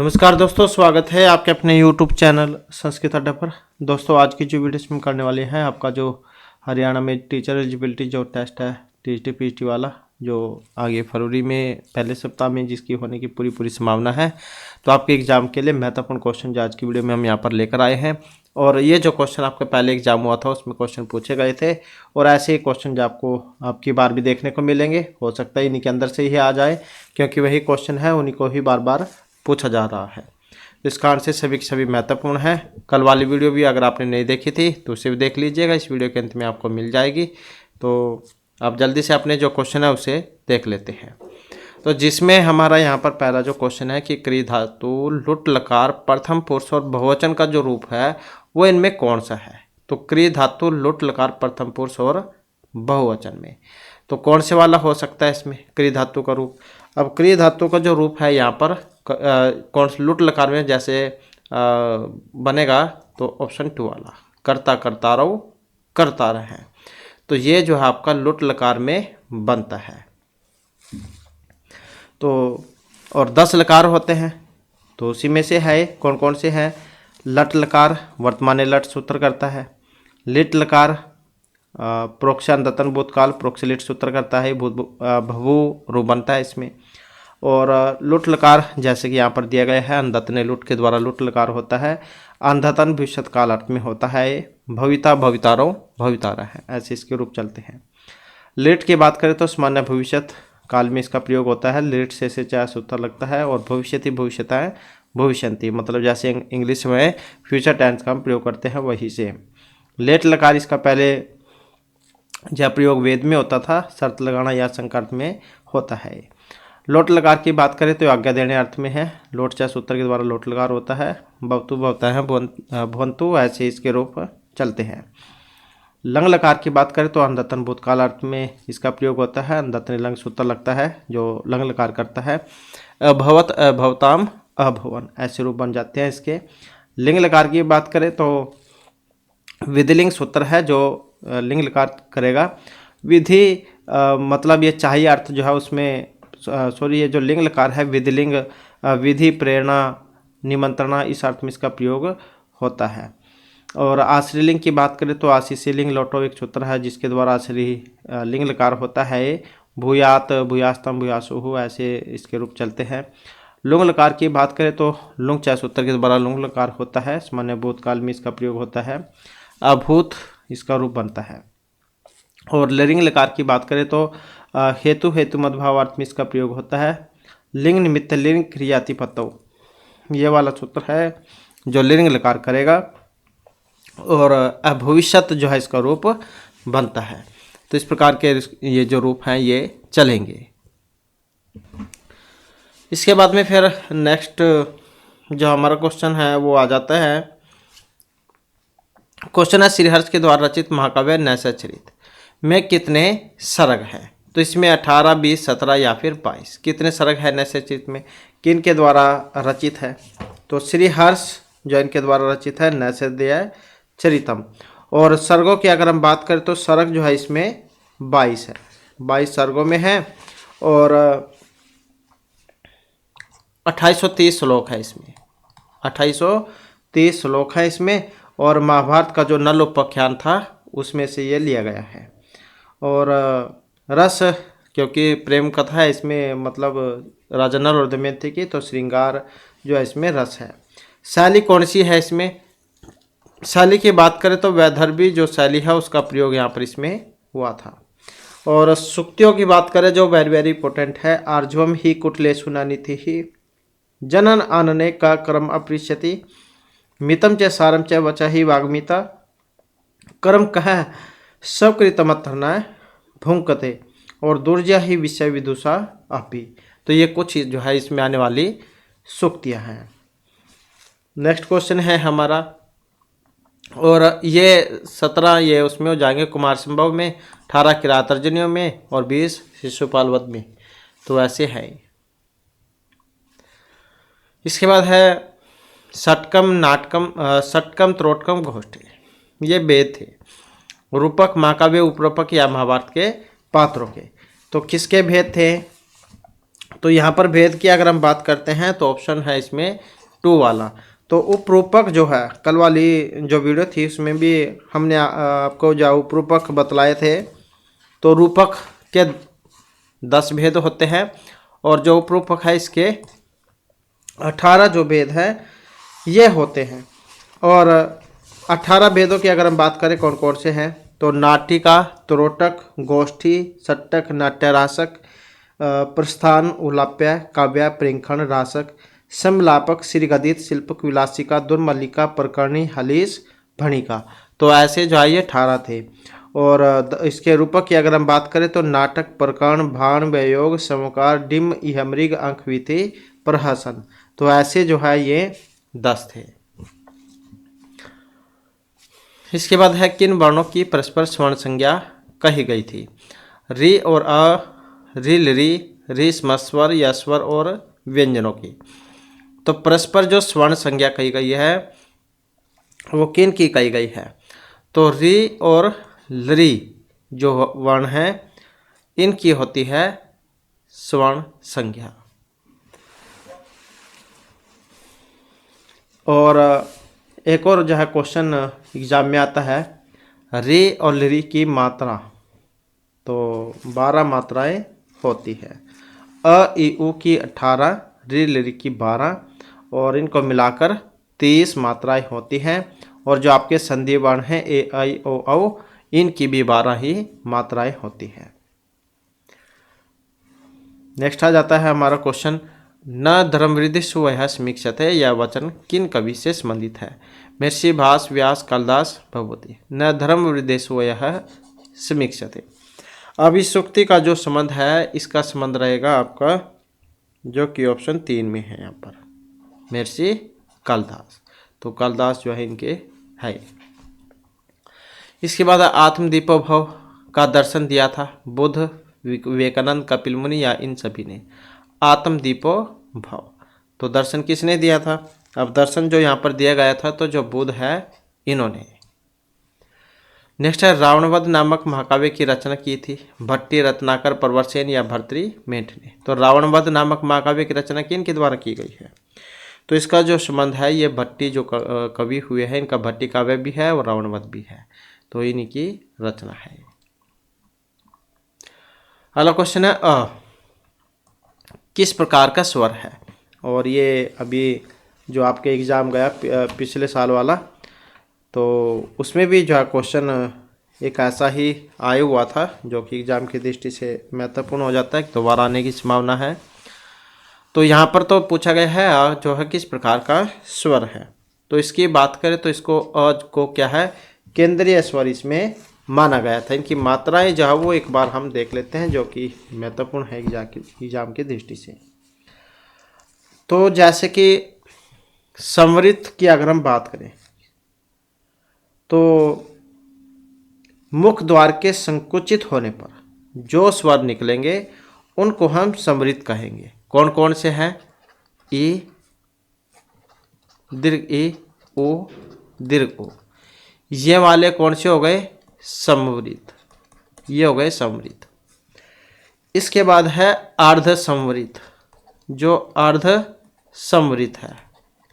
नमस्कार दोस्तों, स्वागत है आपके अपने YouTube चैनल संस्कृत अड्डा पर। दोस्तों आज की जो वीडियो में करने वाले हैं, आपका जो हरियाणा में टीचर एलिजिबिलिटी जो टेस्ट है टीजीटी पीजीटी वाला, जो आगे फरवरी में पहले सप्ताह में जिसकी होने की पूरी संभावना है, तो आपके एग्जाम के लिए महत्वपूर्ण क्वेश्चन जो आज की वीडियो में हम यहाँ पर लेकर आए हैं। और ये जो क्वेश्चन आपका पहले एग्जाम हुआ था उसमें क्वेश्चन पूछे गए थे, और ऐसे ही क्वेश्चन जो आपको आपकी बार भी देखने को मिलेंगे। हो सकता है इन्हीं के अंदर से ही आ जाए, क्योंकि वही क्वेश्चन है, उन्हीं को ही बार बार पूछा जा रहा है। इस कारण से सभी के सभी महत्वपूर्ण है। कल वाली वीडियो भी अगर आपने नहीं देखी थी तो उसे भी देख लीजिएगा, इस वीडियो के अंत में आपको मिल जाएगी। तो आप जल्दी से अपने जो क्वेश्चन है उसे देख लेते हैं। तो जिसमें हमारा यहाँ पर पहला जो क्वेश्चन है कि क्रिया धातु लुट लकार प्रथम पुरुष और बहुवचन का जो रूप है वो इनमें कौन सा है। तो क्रिया धातु लुट लकार प्रथम पुरुष और बहुवचन में तो कौन से वाला हो सकता है इसमें क्रिया धातु का रूप। अब क्रिया धातु का जो रूप है यहाँ पर कौन से लुट लकार में जैसे बनेगा, तो ऑप्शन 2 वाला करता करता रहो करता रहे। तो ये जो है आपका लुट लकार में बनता है। तो और 10 लकार होते हैं, तो उसी में से है कौन कौन से हैं। लट लकार वर्तमान लट सूत्र करता है। लिट लकार प्रोक्षांतन भूतकाल प्रोक्षलिट सूत्र करता है, भवु रूप बनता है इसमें। और लुट लकार जैसे कि यहाँ पर दिया गया है, अंधतने लुट के द्वारा लुट लकार होता है। अंधतन भविष्यत काल अर्थ में होता है। भविता भवितारो भवितारा है, ऐसे इसके रूप चलते हैं। लिट की बात करें तो सामान्य भविष्यत काल में इसका प्रयोग होता है। लिट से चाहे सूत्र लगता है। और भविष्यति भविष्यताएं भविष्यंती, मतलब जैसे इंग्लिश में फ्यूचर टेंस का हम प्रयोग करते हैं वही से। लेट लकार इसका पहले जब प्रयोग वेद में होता था, शर्त लगाना या संकर्त में होता है। लोट लकार की बात करें तो आज्ञा देने अर्थ में है। लोट चाहे सूत्र के द्वारा लोट लकार होता है। भवतु भवता है भवंतु, ऐसे इसके रूप चलते हैं। लंग लकार की बात करें तो अंधतन भूतकाल अर्थ में इसका प्रयोग होता है। अंधतन लंग सूत्र लगता है जो लंग लकार करता है। अभवत अभवताम अभवन, ऐसे रूप बन जाते हैं इसके। लिंग लकार की बात करें तो विधिलिंग सूत्र है जो लिंग लकार करेगा। विधि मतलब ये चाहिए अर्थ जो है उसमें ये जो लिंग लकार है विधिलिंग, विधि प्रेरणा निमंत्रणा, इस अर्थ में इसका प्रयोग होता है। और आश्रय लिंग की बात करें तो आशीषी लिंग लोटो एक सूत्र है जिसके द्वारा आश्रय लिंग लकार होता है। भूयात भूयास्तम भूयासुहु, ऐसे इसके रूप चलते हैं। लुंग लकार की बात करें तो लुंग चाहे सूत्र के द्वारा लुंग लकार होता है। सामान्य भूतकाल में इसका प्रयोग होता है। अभूत इसका रूप बनता है। और लिंग लकार की बात करें तो हेतु हेतु मद्भाव अर्थ में इसका प्रयोग होता है। लिंग निमित्त लिंग क्रियातिपत्तो, ये वाला सूत्र है जो लिंग लकार करेगा। और अभविष्यत जो है इसका रूप बनता है। तो इस प्रकार के ये जो रूप हैं ये चलेंगे। इसके बाद में फिर नेक्स्ट जो हमारा क्वेश्चन है वो आ जाता है। क्वेश्चन है श्रीहर्ष के द्वारा रचित महाकाव्य नैषधीयचरित में कितने सर्ग हैं। तो इसमें 18, 20, 17 या फिर 22 कितने सर्ग है नैषधीयचरित में, किन के द्वारा रचित है। तो श्रीहर्ष जो इनके द्वारा रचित है नैषधीयचरितम। और सर्गों की अगर हम बात करें तो सर्ग जो है इसमें 22 है, 22 सर्गों में है। और 2830 श्लोक है इसमें, 2830 श्लोक है इसमें। और महाभारत का जो नल उपाख्यान था उसमें से ये लिया गया है। और रस, क्योंकि प्रेम कथा है इसमें, मतलब राजा नल और दमयंती की, तो श्रृंगार जो है इसमें रस है। शैली कौन सी है इसमें। शैली की बात करें तो वैदर्भी जो शैली है उसका प्रयोग यहाँ पर इसमें हुआ था। और सूक्तियों की बात करें जो वेरी वेरी इंपॉर्टेंट है। आर्जवम ही कुटले सुनानी थी ही जनन आनने का क्रम अपृष्यति मितम च सारम च वचा ही वाग्मिता कर्म कह सब कृतमत्थना भूंकते और दुर्जय ही विषय विदुषा आपी। तो ये कुछ जो है इसमें आने वाली सूक्तियाँ हैं। नेक्स्ट क्वेश्चन है हमारा, और ये 17 ये उसमें हो जाएंगे कुमार संभव में, 18 किरात अर्जुनियों में और 20 शिशुपाल वध में। तो ऐसे है। इसके बाद है षटकम नाटकम षटकम त्रोटकम गोष्ठी, ये वेद थे। रूपक महाकाव्य उपरूपक या महाभारत के पात्रों के। तो किसके भेद थे। तो यहाँ पर भेद की अगर हम बात करते हैं तो ऑप्शन है इसमें 2 वाला। तो उपरूपक जो है, कल वाली जो वीडियो थी उसमें भी हमने आपको जो उपरूपक बतलाए थे। तो रूपक के 10 भेद होते हैं और जो उपरूपक है इसके 18 जो भेद है ये होते हैं। और 18 भेदों की अगर हम बात करें कौन कौन से हैं, तो नाटिका, त्रोटक, गोष्ठी, सट्टक, नाट्यरासक, प्रस्थान, उलाप्य, काव्य, प्रेक्षण, रासक, समलापक, श्रीगदित, शिल्पक, विलासिका, दुर्मल्लिका, प्रकरणी, हलीस, भणिका। तो ऐसे जो है ये 18 थे। और इसके रूपक की अगर हम बात करें तो नाटक, प्रकरण, भाण, व्योग, समकार, डिम्ब, इहमृग, अंकविति, प्रहसन। तो ऐसे जो है ये 10 थे। इसके बाद है किन वर्णों की परस्पर स्वर्ण संज्ञा कही गई थी? री और अ, रिल री, री स्वर, यस्वर और व्यंजनों की। तो परस्पर जो स्वर्ण संज्ञा कही गई है वो किन की कही गई है? तो री और लरी जो वर्ण है इनकी होती है स्वर्ण संज्ञा। और एक और जो है क्वेश्चन एग्जाम में आता है, रे और लरी की मात्रा। तो 12 मात्राएं होती है। अ ई उ की 18, रे लरी की 12 और इनको मिलाकर 30 मात्राएं होती हैं। और जो आपके संधि वर्ण हैं ए आई ओ औ, इनकी भी 12 ही मात्राएं होती हैं। नेक्स्ट आ जाता है हमारा क्वेश्चन, न धर्मवृद्धि सुवह समीक्षते, यह वचन किन कवि से संबंधित है? महर्षि भास, व्यास, कालिदास, भगवती। न धर्मवृद्धि सुवह समीक्षते। अब इस सूक्ति का जो संबंध है इसका संबंध रहेगा आपका जो कि ऑप्शन 3 में है यहाँ पर, महर्षि कालिदास। तो कालिदास जो है इनके है। इसके बाद आत्मदीपो भव का दर्शन दिया था बुद्ध, विवेकानंद, कपिल मुनि या इन सभी ने? आत्मदीपो भव तो दर्शन किसने दिया था? अब दर्शन जो यहाँ पर दिया गया था तो जो बुद्ध है इन्होंने। नेक्स्ट है रावणवध नामक महाकाव्य की रचना की थी भट्टी, रत्नाकर, प्रवरसेन या भर्तृमेंट ने? तो रावणवध नामक महाकाव्य की रचना किन के द्वारा की गई है? तो इसका जो संबंध है ये भट्टी जो कवि हुए हैं इनका भट्टी काव्य भी है और रावणवध भी है, तो इन्हीं की रचना है। अगला क्वेश्चन है किस प्रकार का स्वर है? और ये अभी जो आपके एग्ज़ाम गया पिछले साल वाला, तो उसमें भी जो है क्वेश्चन एक ऐसा ही आया हुआ था जो कि एग्ज़ाम की दृष्टि से महत्वपूर्ण हो जाता है, दोबारा आने की संभावना है। तो यहाँ पर तो पूछा गया है जो है किस प्रकार का स्वर है। तो इसकी बात करें तो इसको अ को क्या है केंद्रीय स्वर इसमें माना गया था। इनकी मात्राएं जो है वो एक बार हम देख लेते हैं जो कि महत्वपूर्ण है एग्जाम की दृष्टि से। तो जैसे कि संवृत की अगर हम बात करें तो मुख द्वार के संकुचित होने पर जो स्वर निकलेंगे उनको हम संवृत कहेंगे। कौन कौन से हैं? ई, दीर्घ ई, ओ, दीर्घ ओ, ये वाले कौन से हो गए? संवृत। ये हो गए संवृत। इसके बाद है अर्ध संवृत। जो अर्ध संवृत है,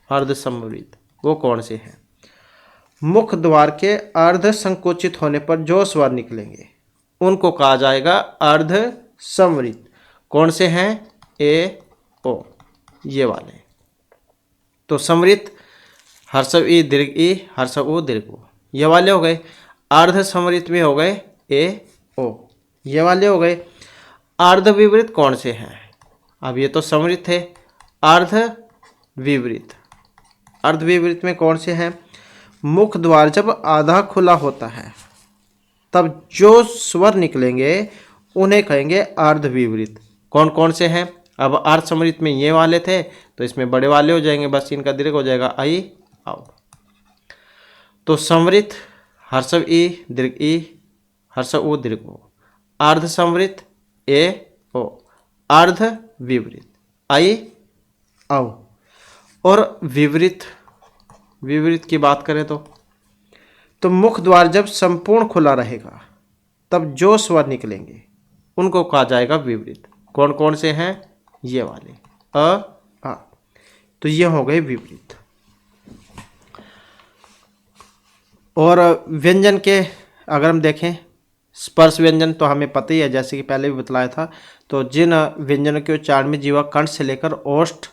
अर्ध संवृत वो कौन से हैं? मुख द्वार के अर्ध संकुचित होने पर जो स्वर निकलेंगे उनको कहा जाएगा अर्ध संवृत। कौन से हैं? ए, ओ, ये वाले। तो संवृत हर्षव ई, दीर्घ ई, हर्षव ओ, दीर्घ ओ, ये वाले हो गए। अर्ध संवृत में हो गए ए, ओ, ये वाले हो गए। अर्ध विवृत कौन से हैं? अब ये तो संवृत है। अर्ध विवृत, अर्ध विवृत में कौन से हैं? मुख द्वार जब आधा खुला होता है तब जो स्वर निकलेंगे उन्हें कहेंगे अर्ध विवृत। कौन कौन से हैं? अब अर्ध संवृत में ये वाले थे तो इसमें बड़े वाले हो जाएंगे, बस इनका दीर्घ हो जाएगा आई, आओ। तो संवृत हर्षव ई, दीर्घ ई, हर्षव ओ, दीर्घ ओ। अर्ध संवृत ए, ओ। अर्ध विवृत आई, आओ। और विवृत, विवृत की बात करें तो मुख द्वार जब संपूर्ण खुला रहेगा तब जो स्वर निकलेंगे उनको कहा जाएगा विवृत। कौन कौन से हैं? ये वाले अ आ, तो ये हो गए विपरीत। और व्यंजन के अगर हम देखें, स्पर्श व्यंजन तो हमें पता ही है, जैसे कि पहले भी बतलाया था। तो जिन व्यंजनों के उच्चारण में जीवा कंठ से लेकर ओष्ठ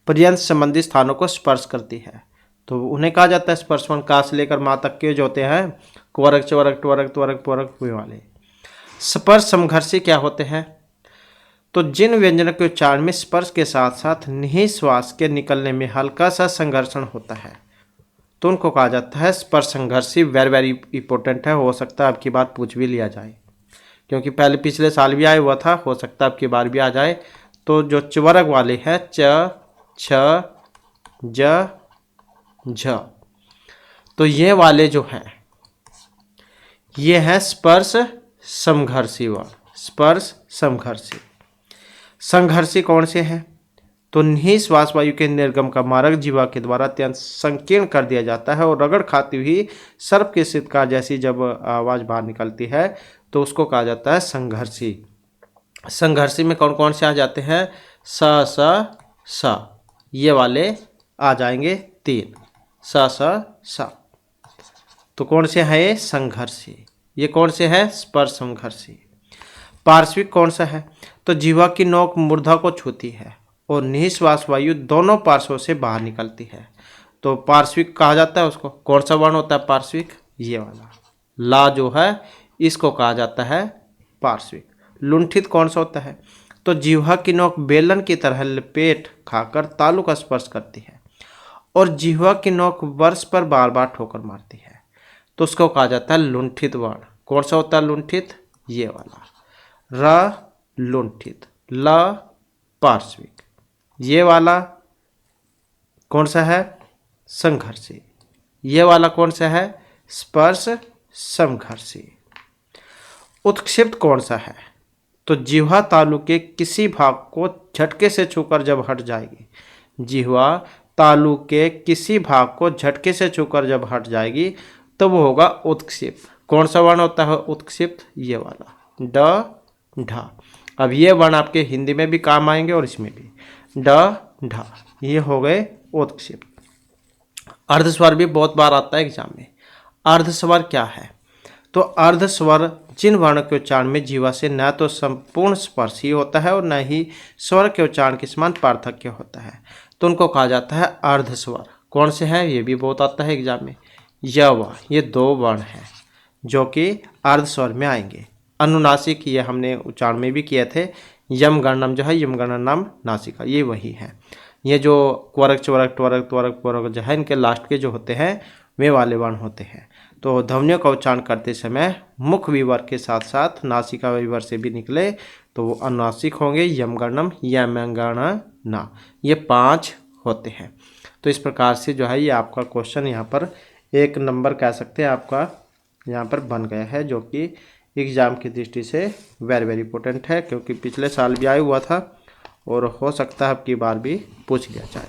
पर्यंत संबंधित स्थानों को स्पर्श करती है तो उन्हें कहा जाता है स्पर्शवन। का से लेकर माँ तक के जो होते हैं क्वरक चवरक ट्वरक त्वरक पुरक हुए वाले। स्पर्श समघर्षी क्या होते हैं? तो जिन व्यंजनों के उच्चारण में स्पर्श के साथ साथ निःश्वास के निकलने में हल्का सा संघर्षण होता है तो उनको कहा जाता है स्पर्श संघर्षी। वेरी वेरी इंपॉर्टेंट है, हो सकता है आपकी बात पूछ भी लिया जाए, क्योंकि पहले पिछले साल भी आया हुआ था, हो सकता है आपकी बार भी आ जाए। तो जो च्वरक वाले हैं च छ ज झ, तो ये वाले जो हैं ये हैं स्पर्श समघर्षी वर्ण। स्पर्श समघर्षी। संघर्षी कौन से हैं? तो निःश्वास वायु के निर्गम का मार्ग जीवा के द्वारा अत्यंत संकीर्ण कर दिया जाता है और रगड़ खाती हुई सर्प के सितकार जैसी जब आवाज बाहर निकलती है तो उसको कहा जाता है संघर्षी। संघर्षी में कौन कौन से आ जाते हैं? स स स, ये वाले आ जाएंगे 3 स स स। तो कौन से है ये? संघर्षी। ये कौन से है? स्पर्श संघर्षी। पार्श्विक कौन सा है? तो जीवा की नोक मूर्धा को छूती है और निःश्वास वायु दोनों पार्श्वों से बाहर निकलती है तो पार्श्विक कहा जाता है उसको। कौन सा वर्ण होता है पार्श्विक? ये वाला ला जो है इसको कहा जाता है पार्श्विक। लुंठित कौन सा होता है? तो जीवा की नोक बेलन की तरह लपेट खाकर तालु का स्पर्श करती है और जीवा की नोक वर्ष पर बार बार ठोकर मारती है तो उसको कहा जाता है लुंठित वर्ण। कौन सा होता है लुंठित? ये वाला र लुंठित, ल पार्श्विक। ये वाला कौन सा है? संघर्षी। ये वाला कौन सा है? स्पर्श समघर्षी। उत्क्षिप्त कौन सा है? तो जिह्वा तालु के किसी भाग को झटके से छूकर जब हट जाएगी, जिह्वा तालु के किसी भाग को झटके से छूकर जब हट जाएगी तो वो होगा उत्क्षिप्त। कौन सा वर्ण होता है उत्क्षिप्त? ये वाला ड ढ। अब ये वर्ण आपके हिंदी में भी काम आएंगे और इसमें भी ड ढ, ये हो गए उत्क्षिप्त। अर्धस्वर भी बहुत बार आता है एग्जाम में। अर्धस्वर क्या है? तो अर्धस्वर जिन वर्ण के उच्चारण में जीवा से न तो संपूर्ण स्पर्श ही होता है और न ही स्वर के उच्चारण के समान पार्थक्य होता है तो उनको कहा जाता है अर्धस्वर। कौन से हैं? ये भी बहुत आता है एग्जाम में। य व, ये 2 वर्ण हैं जो कि अर्धस्वर में आएंगे। अनुनासिक ये हमने उच्चारण में भी किए थे। यम गणनम जो है यम गणनम नासिका, ये वही है। ये जो क्वरक चवरक ट्वरक त्वरक पुरक जो है इनके लास्ट के जो होते हैं वे वाले वर्ण होते हैं। तो ध्वनियों का उच्चारण करते समय मुख विवर के साथ साथ नासिका विवर से भी निकले तो वो अनुनासिक होंगे। यम गणनम यम गण ना, ये 5 होते हैं। तो इस प्रकार से जो है ये आपका क्वेश्चन यहाँ पर 1 नंबर कह सकते हैं आपका यहाँ पर बन गया है, जो कि एग्ज़ाम की दृष्टि से वेरी वेरी इंपॉर्टेंट है, क्योंकि पिछले साल भी आया हुआ था और हो सकता है अब की बार भी पूछ लिया जाए।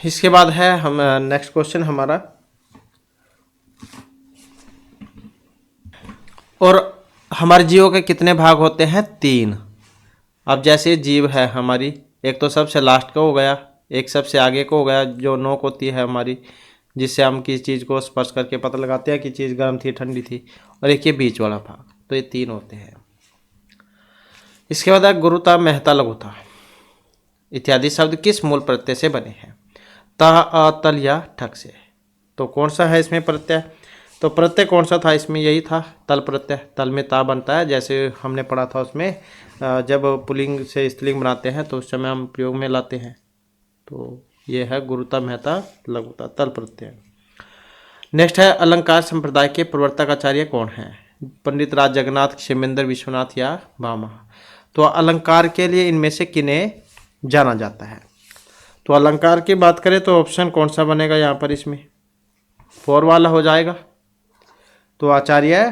इसके बाद है हम नेक्स्ट क्वेश्चन हमारा, और हमारे जीवों के कितने भाग होते हैं? 3। अब जैसे जीव है हमारी, एक तो सबसे लास्ट का हो गया, एक सबसे आगे को हो गया जो नोक होती है हमारी, जिससे हम किसी चीज़ को स्पर्श करके पता लगाते हैं कि चीज़ गर्म थी ठंडी थी, और एक ये बीच वाला भाग। तो ये 3 होते हैं। इसके बाद है गुरुता, महता, लघुता इत्यादि शब्द किस मूल प्रत्यय से बने हैं? ता, अ, तल या ठक से। तो कौन सा है इसमें प्रत्यय? तो प्रत्यय कौन सा था इसमें? यही था तल प्रत्यय। तल में ता बनता है, जैसे हमने पढ़ा था उसमें जब पुल्लिंग से स्त्रीलिंग बनाते हैं तो उस समय हम प्रयोग में लाते हैं। तो ये है गुरुता, महता, लघुता, तल प्रत्यय। नेक्स्ट है अलंकार संप्रदाय के प्रवर्तक आचार्य कौन हैं? पंडित राज जगन्नाथ, क्षेमेंद्र विश्वनाथ या भामा। तो अलंकार के लिए इनमें से किन्हें जाना जाता है? तो अलंकार की बात करें तो ऑप्शन कौन सा बनेगा यहाँ पर? इसमें 4 वाला हो जाएगा। तो आचार्य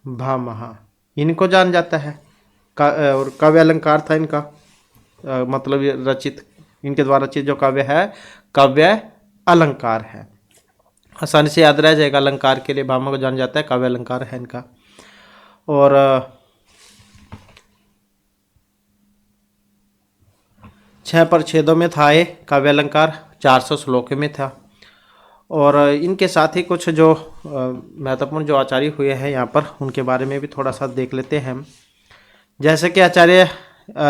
भामा, इनको जान जाता है। और काव्य अलंकार था इनका, मतलब ये रचित, इनके द्वारा रचित जो काव्य है काव्य अलंकार है। आसानी से याद रह जाएगा। अलंकार के लिए भामा को जाना जाता है, काव्य अलंकार है इनका। और 6 परिच्छेदों में था ये काव्य अलंकार, 400 श्लोकों में था। और इनके साथ ही कुछ जो महत्वपूर्ण जो आचार्य हुए हैं यहाँ पर, उनके बारे में भी थोड़ा सा देख लेते हैं हम। जैसे कि आचार्य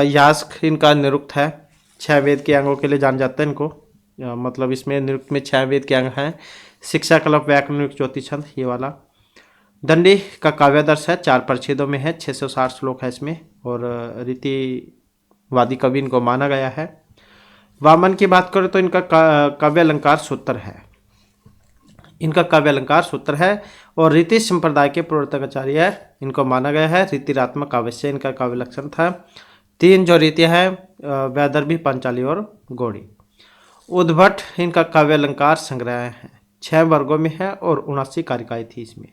यास्क इनका निरुक्त है, 6 वेद के अंगों के लिए जान जाता है इनको। मतलब इसमें निरुक्त में 6 वेद के अंग हैं, शिक्षा, कल्प, व्याकरण, ज्योति, छंद, ये वाला। दंडी का काव्यादर्श है, 4 परिच्छेदों में है, 660 श्लोक है इसमें, और रीतिवादी कवि इनको माना गया है। वामन की बात करें तो इनका काव्य अलंकार सूत्र है, इनका काव्य अलंकार सूत्र है। और रीति संप्रदाय के प्रवर्तक आचार्य है, इनको माना गया है। रीतिरात्मक काव्य से इनका काव्य लक्षण था। 3 जो रीतियाँ हैं, वैदर्भी, पांचाली और गौड़ी। उद्भट इनका काव्य अलंकार संग्रह है, 6 वर्गों में है और 79 कारिकाएँ थी इसमें।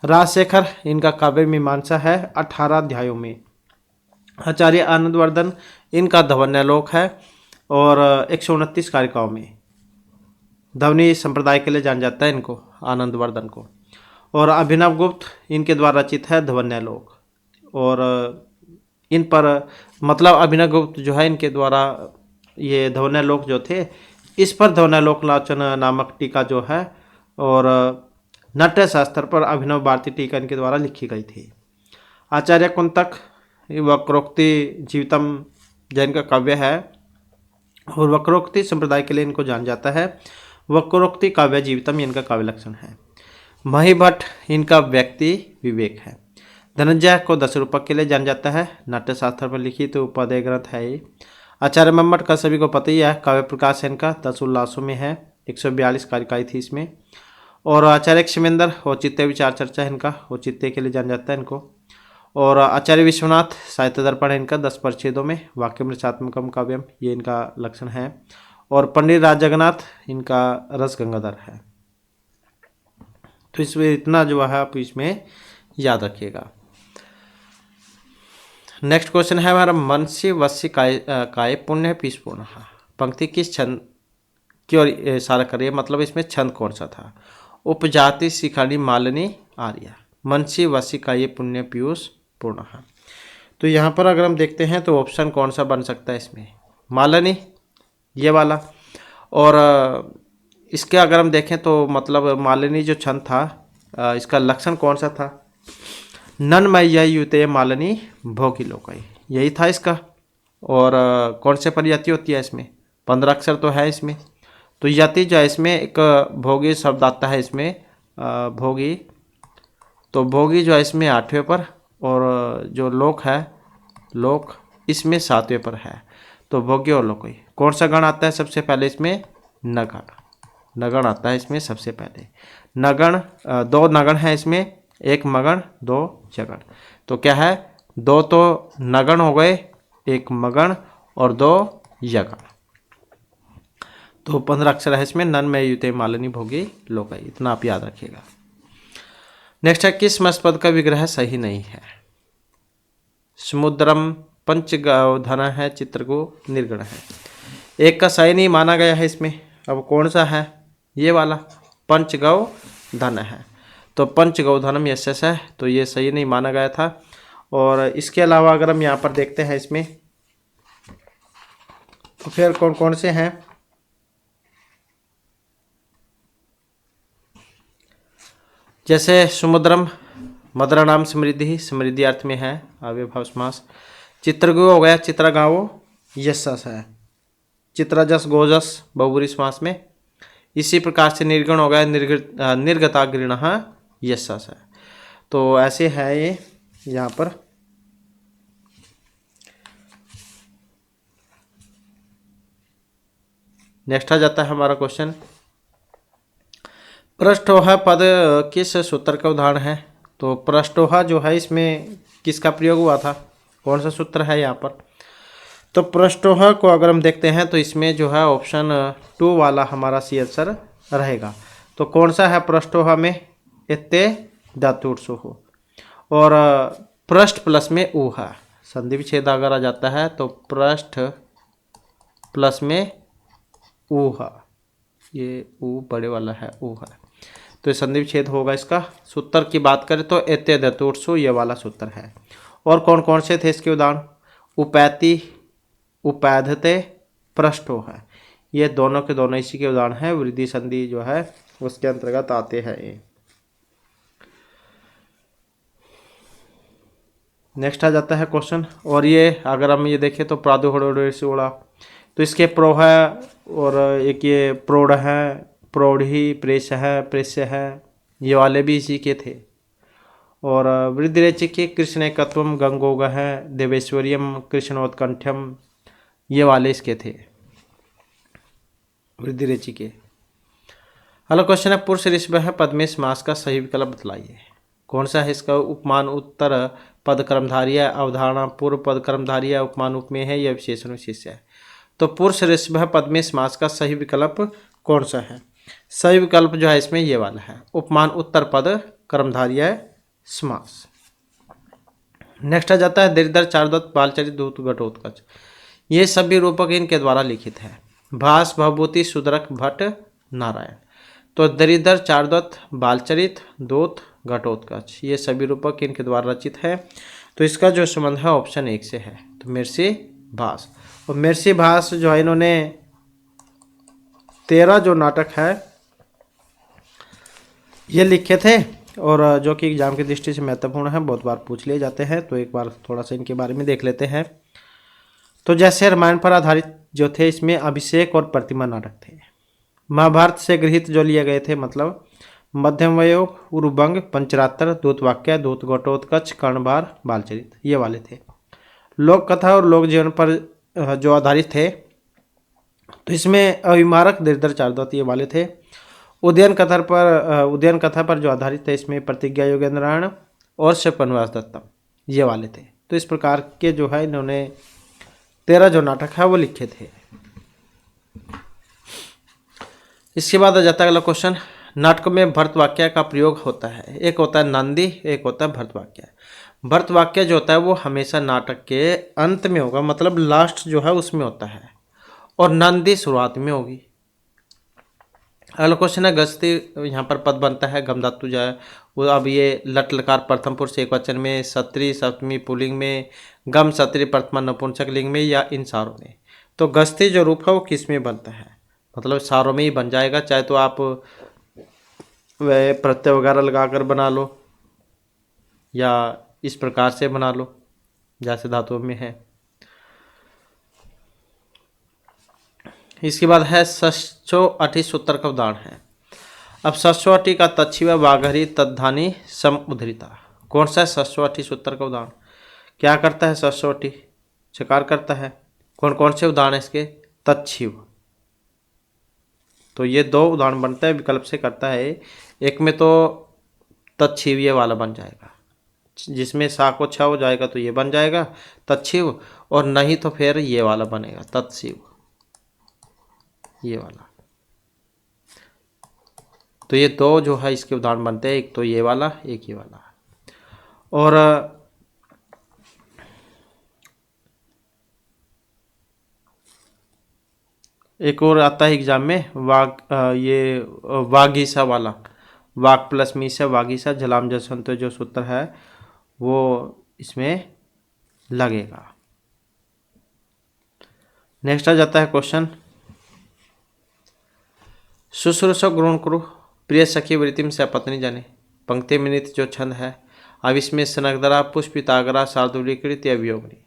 राजशेखर इनका काव्य मीमांसा है, 18 अध्यायों में। आचार्य आनंदवर्धन इनका ध्वन्यालोक है और 129 कारिकाओं में। ध्वनि संप्रदाय के लिए जान जाता है इनको, आनंदवर्धन को। और अभिनव गुप्त इनके द्वारा रचित है ध्वन्यालोक। और इन पर मतलब अभिनव गुप्त जो है इनके द्वारा ये ध्वन्यालोक जो थे, इस पर ध्वन्यालोक लाचन नामक टीका जो है, और नाट्य शास्त्र पर अभिनव भारतीय टीका इनके द्वारा लिखी गई थी। आचार्य कुंतक वक्रोक्ति जीवितम जैन का काव्य है, और वक्रोक्ति संप्रदाय के लिए इनको जान जाता है। वक्रोक्ति काव्य जीवितम इनका काव्य लक्षण है। महिभट्ट इनका व्यक्ति विवेक है। धनंजय को 10 रूपक के लिए जान जाता है, नाट्य शास्त्र पर लिखित तो उपादेय ग्रंथ है ये। आचार्य मम्मट का सभी को पता ही है, काव्य प्रकाश इनका 10 उल्लासों में है, 142 कारिकाएँ थी इसमें। और आचार्य क्षमेंद्र औचित्य विचार चर्चा इनका, औचित्य के लिए जान जाता है इनको। और आचार्य विश्वनाथ साहित्य दर्पण है इनका, 10 परिच्छेदों में। वाक्यम रसात्मकम काव्यम ये इनका लक्षण है। और पंडित राज जगन्नाथ इनका रस गंगाधर है। तो इसमें इतना जो है आप इसमें याद रखिएगा। नेक्स्ट क्वेश्चन है हमारा, मनसी वस्य काय पुण्य पीस पूर्ण। पंक्ति किस छंद की ओर इशारा कर रही है, मतलब इसमें छंद कौन सा था। उपजाति शिखानी मालिनी आर्या, मनसी वस्य काय पुण्य पीयूष पूर्ण। तो यहाँ पर अगर हम देखते हैं तो ऑप्शन कौन सा बन सकता है इसमें, मालिनी ये वाला। और इसके अगर हम देखें तो मतलब मालिनी जो छंद था, इसका लक्षण कौन सा था, नन्मय्या युते मालिनी भोगी लोकई, यही था इसका। और कौन से पर यति होती है इसमें, 15 अक्षर तो है इसमें। तो यति जो है इसमें एक भोगी शब्द आता है इसमें, भोगी। तो भोगी जो है इसमें 8वें पर, और जो लोक है, लोक इसमें 7वें पर है। तो भोगी और लोकई, कौन सा गण आता है सबसे पहले इसमें, नगण। नगण आता है इसमें सबसे पहले। नगण 2 नगण है इसमें, 1 मगण 2 जगण। तो क्या है, 2 तो नगण हो गए, 1 मगण और 2 यगण। तो 15 अक्षर है इसमें, नन में युते मालिनी भोगी लोकई, इतना आप याद रखिएगा। नेक्स्ट है, किस मस्पद का विग्रह सही नहीं है। समुद्रम पंचगौधन है, चित्रगु निर्गुण है। एक का सही नहीं माना गया है इसमें, अब कौन सा है, ये वाला पंचगौधन है। तो पंचगौधनम यशस है, तो ये सही नहीं माना गया था। और इसके अलावा अगर हम यहाँ पर देखते हैं इसमें, तो फिर कौन कौन से हैं, जैसे समुद्रम मदरानाम समृद्धि, समृद्धि अर्थ में है, अव्ययभाव समास। चित्रगु हो गया, चित्रगावो यशस है, चित्रजस गोजस बहुब्री समास में। इसी प्रकार से निर्गुण हो गया, निर्गता गृण यशस है। तो ऐसे है ये यहाँ पर। नेक्स्ट आ जाता है हमारा क्वेश्चन, पृष्ठोह पद किस सूत्र का उदाहरण है। तो पृष्ठोह जो है इसमें किसका प्रयोग हुआ था, कौन सा सूत्र है यहाँ पर। तो पृष्ठोह को अगर हम देखते हैं तो इसमें जो है ऑप्शन 2 वाला हमारा सी आंसर रहेगा। तो कौन सा है पृष्ठोह में, इत्ते धातुर्सु हो। और पृष्ठ प्लस में ऊ है, संधि विच्छेद अगर आ जाता है तो पृष्ठ प्लस में ऊ है, ये ऊ बड़े वाला है, ऊ है। तो ये संधि विच्छेद होगा इसका। सूत्र की बात करें तो एते धतुर्सु ये वाला सूत्र है। और कौन कौन से थे इसके उदाहरण? उपैति, उपैधते, पृष्ठो है। ये दोनों के दोनों इसी के उदाहरण हैं। वृद्धि संधि जो है उसके अंतर्गत आते हैं ये। नेक्स्ट आ जाता है क्वेश्चन। और ये अगर हम ये देखें तो प्रादुर्भोड़ा, तो इसके प्रो है और एक ये प्रौढ़ है, प्रौढ़ी, प्रेस है, प्रेस्य है, ये वाले भी इसी के थे। और वृद्धिरेचि के कृष्णेकत्वम गंगोग है, देवेश्वरियम कृष्णोत्कंठ्यम, ये वाले इसके थे वृद्धिरेचि के। अगला क्वेश्चन है पुरुष ऋषभ है पद में समास का सही विकल्प बतलाइए। कौन सा है इसका? उपमान उत्तर पद कर्मधारी है, अवधारणा पूर्व पद कर्मधारी है, उपमान उपमेय है या विशेषण विशेष है। तो पुरुष ऋषभ पद में समास का सही विकल्प कौन सा है? सही विकल्प जो है इसमें ये वाला है, उपमान उत्तर पद कर्मधारी है समास। नेक्स्ट आ जाता है दरिद्र, चारुदत्त, बालचरित, दूत, घटोत्कच। ये सभी रूपक इनके द्वारा लिखित है। भास, भवभूति, सुदरक, भट्ट, नारायण। तो दरिद्र, चारुदत्त, बालचरित, दूत, घटोत्कच, ये सभी रूपक इनके द्वारा रचित है। तो इसका जो संबंध है ऑप्शन 1 से है, तो मिर्सी भास। और मिर्सी भास जो है इन्होंने 13 जो नाटक है ये लिखे थे, और जो कि एग्जाम की दृष्टि से महत्वपूर्ण है, बहुत बार पूछ लिए जाते हैं। तो एक बार थोड़ा सा इनके बारे में देख लेते हैं। तो जैसे रामायण पर आधारित जो थे इसमें अभिषेक और प्रतिमा नाटक थे। महाभारत से गृहित जो लिए गए थे, मतलब मध्यम वयोग, उरुभंग, पंचरात्र, दूतवाक्य, दूत घटोत्कच, कर्णभार, बालचरित, ये वाले थे। लोक कथा और लोक जीवन पर जो आधारित थे तो इसमें अविमारक, दरिद्र, चारुदत्त, ये वाले थे। उदयन कथा पर जो आधारित थे इसमें प्रतिज्ञा, योगेंद्रायण और शपनवास दत्तम, ये वाले थे। तो इस प्रकार के जो है इन्होंने 13 जो नाटक है वो लिखे थे। इसके बाद आ जाता है अगला क्वेश्चन। नाटक में भर्तवाक्य का प्रयोग होता है। एक होता है नांदी, एक होता है भर्तवाक्य। भर्तवाक्य जो होता है वो हमेशा नाटक के अंत में होगा, मतलब लास्ट जो है उसमें होता है, और नांदी शुरुआत में होगी। अगला क्वेश्चन है गस्ती, यहाँ पर पद बनता है गम धातु जो है वो, अब ये लट लकार प्रथम पुरुष एक वचन में, सत्री सप्तमी पुल्लिंग में, गम सत्री प्रथमा नपुंसक लिंग में, या इन सारों में। तो गस्ती जो रूप है वो किस में बनता है? मतलब सारों में ही बन जाएगा, चाहे तो आप वह प्रत्यय वगैरह लगाकर बना लो या इस प्रकार से बना लो जैसे धातुओं में है। इसके बाद है षष्ठो अठी सूत्र का उदाहरण है। अब षष्ठो अठी का तच्छी व वाघरी तद्धानी सम उद्धृता। कौन सा है षष्ठो अठी सूत्र का उदाहरण? क्या करता है षष्ठो अठी? चकार करता है। कौन कौन से उदाहरण है इसके? तच्छिव। तो ये 2 उदाहरण बनता है, विकल्प से करता है। एक में तो तच्छिव ये वाला बन जाएगा, जिसमें सा को छ हो जाएगा तो ये बन जाएगा तच्छिव, और नहीं तो फिर ये वाला बनेगा तत्शिव, ये वाला। तो ये 2 जो है इसके उदाहरण बनते हैं, एक तो ये वाला, एक ये वाला। और एक और आता है एग्जाम में ये वागीसा वाला, वाग प्लस मीसा वागीसा, झलाम जसवंत जो सूत्र है वो इसमें लगेगा। नेक्स्ट आ जाता है क्वेश्चन। शुश्रूषो ग्रहण करो, प्रिय सखी वृत्तिम से पत्नी जाने। पंक्ति में नित्य जो छंद है, अब इसमें सनकदरा, पुष्पितागरा, शार्दुलीकृत या वियोगनी।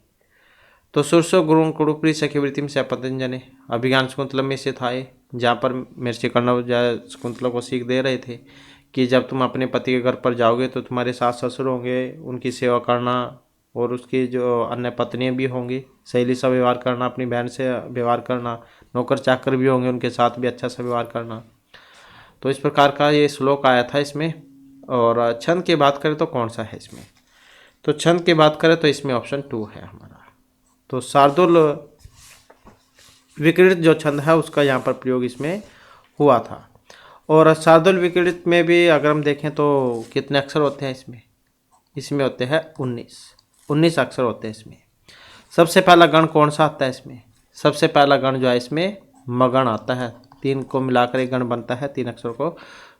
तो शुश्रूषो ग्रहण करो, प्रिय सखी वृत्तिम से पत्नी जाने अभिज्ञान शकुंतलम में से था, जहाँ पर महर्षि कर्ण शकुंतला को सीख दे रहे थे कि जब तुम अपने पति के घर पर जाओगे तो तुम्हारे सास ससुर होंगे, उनकी सेवा करना, और उसकी जो अन्य पत्नियां भी होंगी सहेली सा व्यवहार करना, अपनी बहन से व्यवहार करना, नौकर चाकर भी होंगे उनके साथ भी अच्छा सा व्यवहार करना। तो इस प्रकार का ये श्लोक आया था इसमें। और छंद की बात करें तो कौन सा है इसमें? तो छंद की बात करें तो इसमें ऑप्शन 2 है हमारा। तो शार्दुल विक्रीडित जो छंद है उसका यहाँ पर प्रयोग इसमें हुआ था। और शार्दुल विक्रीडित में भी अगर हम देखें तो कितने अक्षर होते हैं इसमें? इसमें होते हैं 19 अक्षर होते हैं इसमें। सबसे पहला गण कौन सा आता है इसमें? सबसे पहला गण जो है इसमें मगण आता है। 3 को मिलाकर एक गण बनता है 3 अक्षरों को,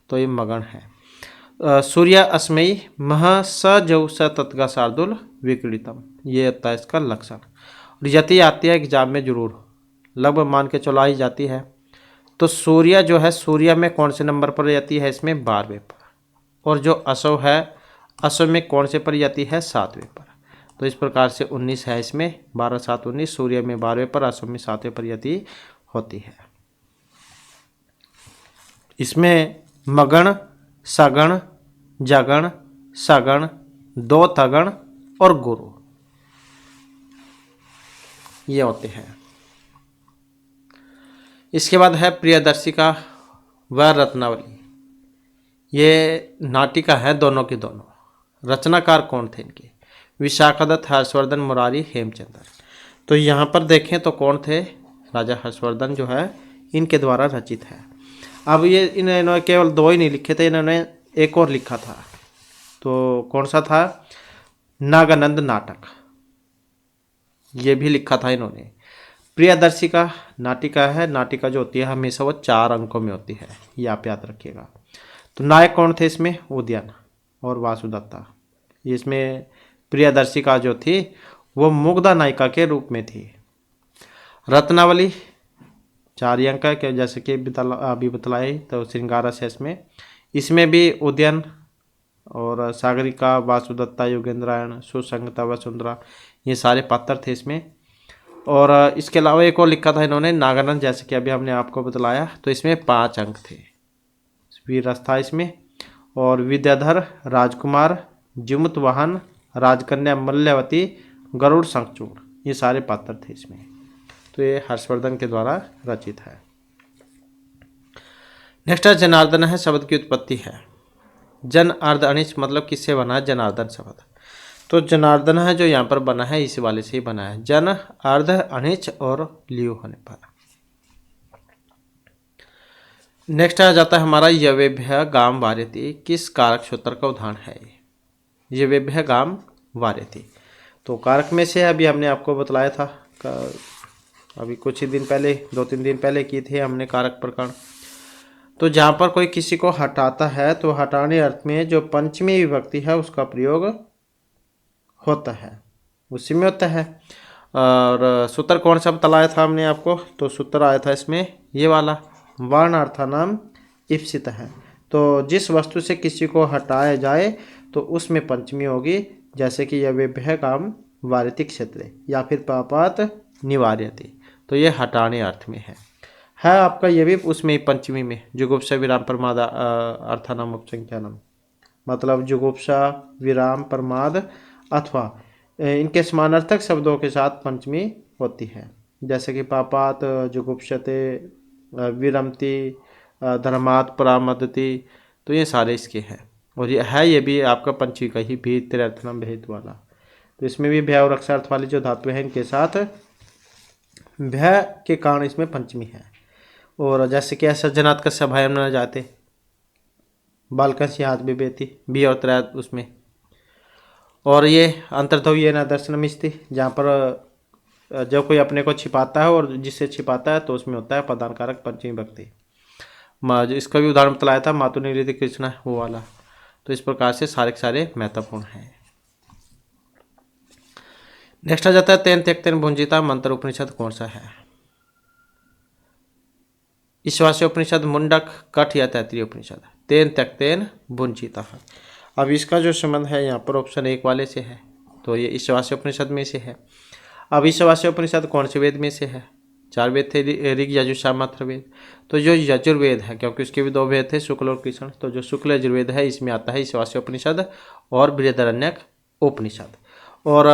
तो ये मगण है। सूर्य अस्मयी मह स जौ स तत्गा शार्दुल विक्रीतम, ये होता है इसका लक्षण। और यति आती है एग्जाम में जरूर, लगभग मान के चलो आई जाती है। तो सूर्य जो है, सूर्य में कौन से नंबर पर यति है, इसमें 12वें पर। और जो असव है, असव में कौन से पर यति है, 7वें पर। तो इस प्रकार से 19 है इसमें, 12 7 19, सूर्य में 12वें पर, असव में 7वें पर यति होती है। इसमें मगण, सगण, जगण, सगण, दो तगण और गुरु ये होते हैं। इसके बाद है प्रियदर्शिका व रत्नावली। ये नाटिका है दोनों की दोनों। रचनाकार कौन थे इनके, विशाखादत्त, हर्षवर्धन, मुरारी, हेमचंद्र। तो यहाँ पर देखें तो कौन थे, राजा हर्षवर्धन जो है इनके द्वारा रचित है। अब ये इन्होंने केवल 2 ही नहीं लिखे थे, इन्होंने एक और लिखा था। तो कौन सा था, नागानंद नाटक, ये भी लिखा था इन्होंने। प्रियदर्शिका नाटिका है, नाटिका जो होती है हमेशा वो 4 अंकों में होती है, ये आप याद रखिएगा। तो नायक कौन थे इसमें, उदयन और वासुदत्ता। इसमें प्रियदर्शिका जो थी वो मुग्धा नायिका के रूप में थी। रत्नावली 4 अंक है, क्या जैसे कि अभी बतलाई, तो श्रृंगारस है इसमें। इसमें भी उदयन और सागरिका, वासुदत्ता, योगेंद्रायण, सुसंगता, वसुंधरा, ये सारे पात्र थे इसमें। और इसके अलावा एक और लिखा था इन्होंने, नागानंद, जैसे कि अभी हमने आपको बतलाया। तो इसमें 5 अंक थे। वीरस्था इसमें, और विद्याधर, राजकुमार, जिमुत वाहन, राजकन्या मल्यवती, गरुड़ शंखचूड़, ये सारे पात्र थे इसमें। तो ये हर्षवर्धन के द्वारा रचित है। नेक्स्ट है जनार्दन है, शब्द की उत्पत्ति है। जन अर्ध अनिच मतलब किससे बना है, जनार्दन शब्द। तो जनार्दन है जो यहाँ पर बना है इसी वाले से ही बना है, जन अर्ध अनिच और लियु होने पर। नेक्स्ट आ जाता है हमारा यवेभ्य गाम वार्यति, किस कारक सूत्र का उदाहरण है यवेभ्य गाम वार्यति। तो कारक में से अभी हमने आपको बतलाया था, अभी कुछ ही दिन पहले, 2-3 दिन पहले की थी हमने कारक प्रकरण। तो जहाँ पर कोई किसी को हटाता है तो हटाने अर्थ में जो पंचमी विभक्ति है उसका प्रयोग होता है, उसी में होता है। और सूत्र कौन सा बतलाया था हमने आपको, तो सूत्र आया था इसमें ये वाला, वर्णार्थानाम इप्सित है। तो जिस वस्तु से किसी को हटाया जाए तो उसमें पंचमी होगी, जैसे कि यवेभ्य काम वार्यति क्षेत्र, या फिर पापात निवार्यति। तो ये हटाने अर्थ में है आपका ये भी उसमें ही पंचमी में, जुगुप्सा विराम प्रमाद अर्थानाम उपसंख्यानम, मतलब जुगुप्सा विराम प्रमाद अथवा इनके समानार्थक शब्दों के साथ पंचमी होती है, जैसे कि पापात, जुगुप्सते, विरमति, धर्मात् परामदति। तो ये सारे इसके हैं। और ये भी आपका पंचमी का ही भी त्रिअर्थनम भेद वाला। तो इसमें भी भय और अक्षार्थ वाली जो धातु है इनके साथ भय के कारण इसमें पंचमी है। और जैसे कि सज्जनात् का सभयम न जाते, बालकस हाथ भी बेती, बी और त्रयात उसमें। और ये अंतर्धव ये न दर्शन मिस्ती, जहाँ पर जब कोई अपने को छिपाता है और जिससे छिपाता है तो उसमें होता है प्रधान कारक पंचमी भक्ति। इसका भी उदाहरण बताया था, मातु निवृत्ति कृष्ण वो वाला। तो इस प्रकार से सारे के सारे महत्वपूर्ण हैं। नेक्स्ट आ जाता है तेन त्यक्तेन भुंजिता, मंत्र उपनिषद कौन सा है, ईश्वास्य उपनिषद, मुंडक, कठ या तैत्तिरीय उपनिषद। तेन त्यक्तेन भुंजिता। अब इसका जो संबंध है यहाँ पर ऑप्शन 1 वाले से है, तो ये ईशावास्य उपनिषद में से है। अब ईशावास्य उपनिषद कौन से वेद में से है, 4 वेद थे, ऋग, यजुर, साम, अथर्ववेद। तो जो यजुर्वेद है, क्योंकि उसके भी 2 वेद थे, शुक्ल और कृष्ण, तो जो शुक्ल यजुर्वेद है इसमें आता है ईशावास्य उपनिषद और बृहदारण्यक उपनिषद। और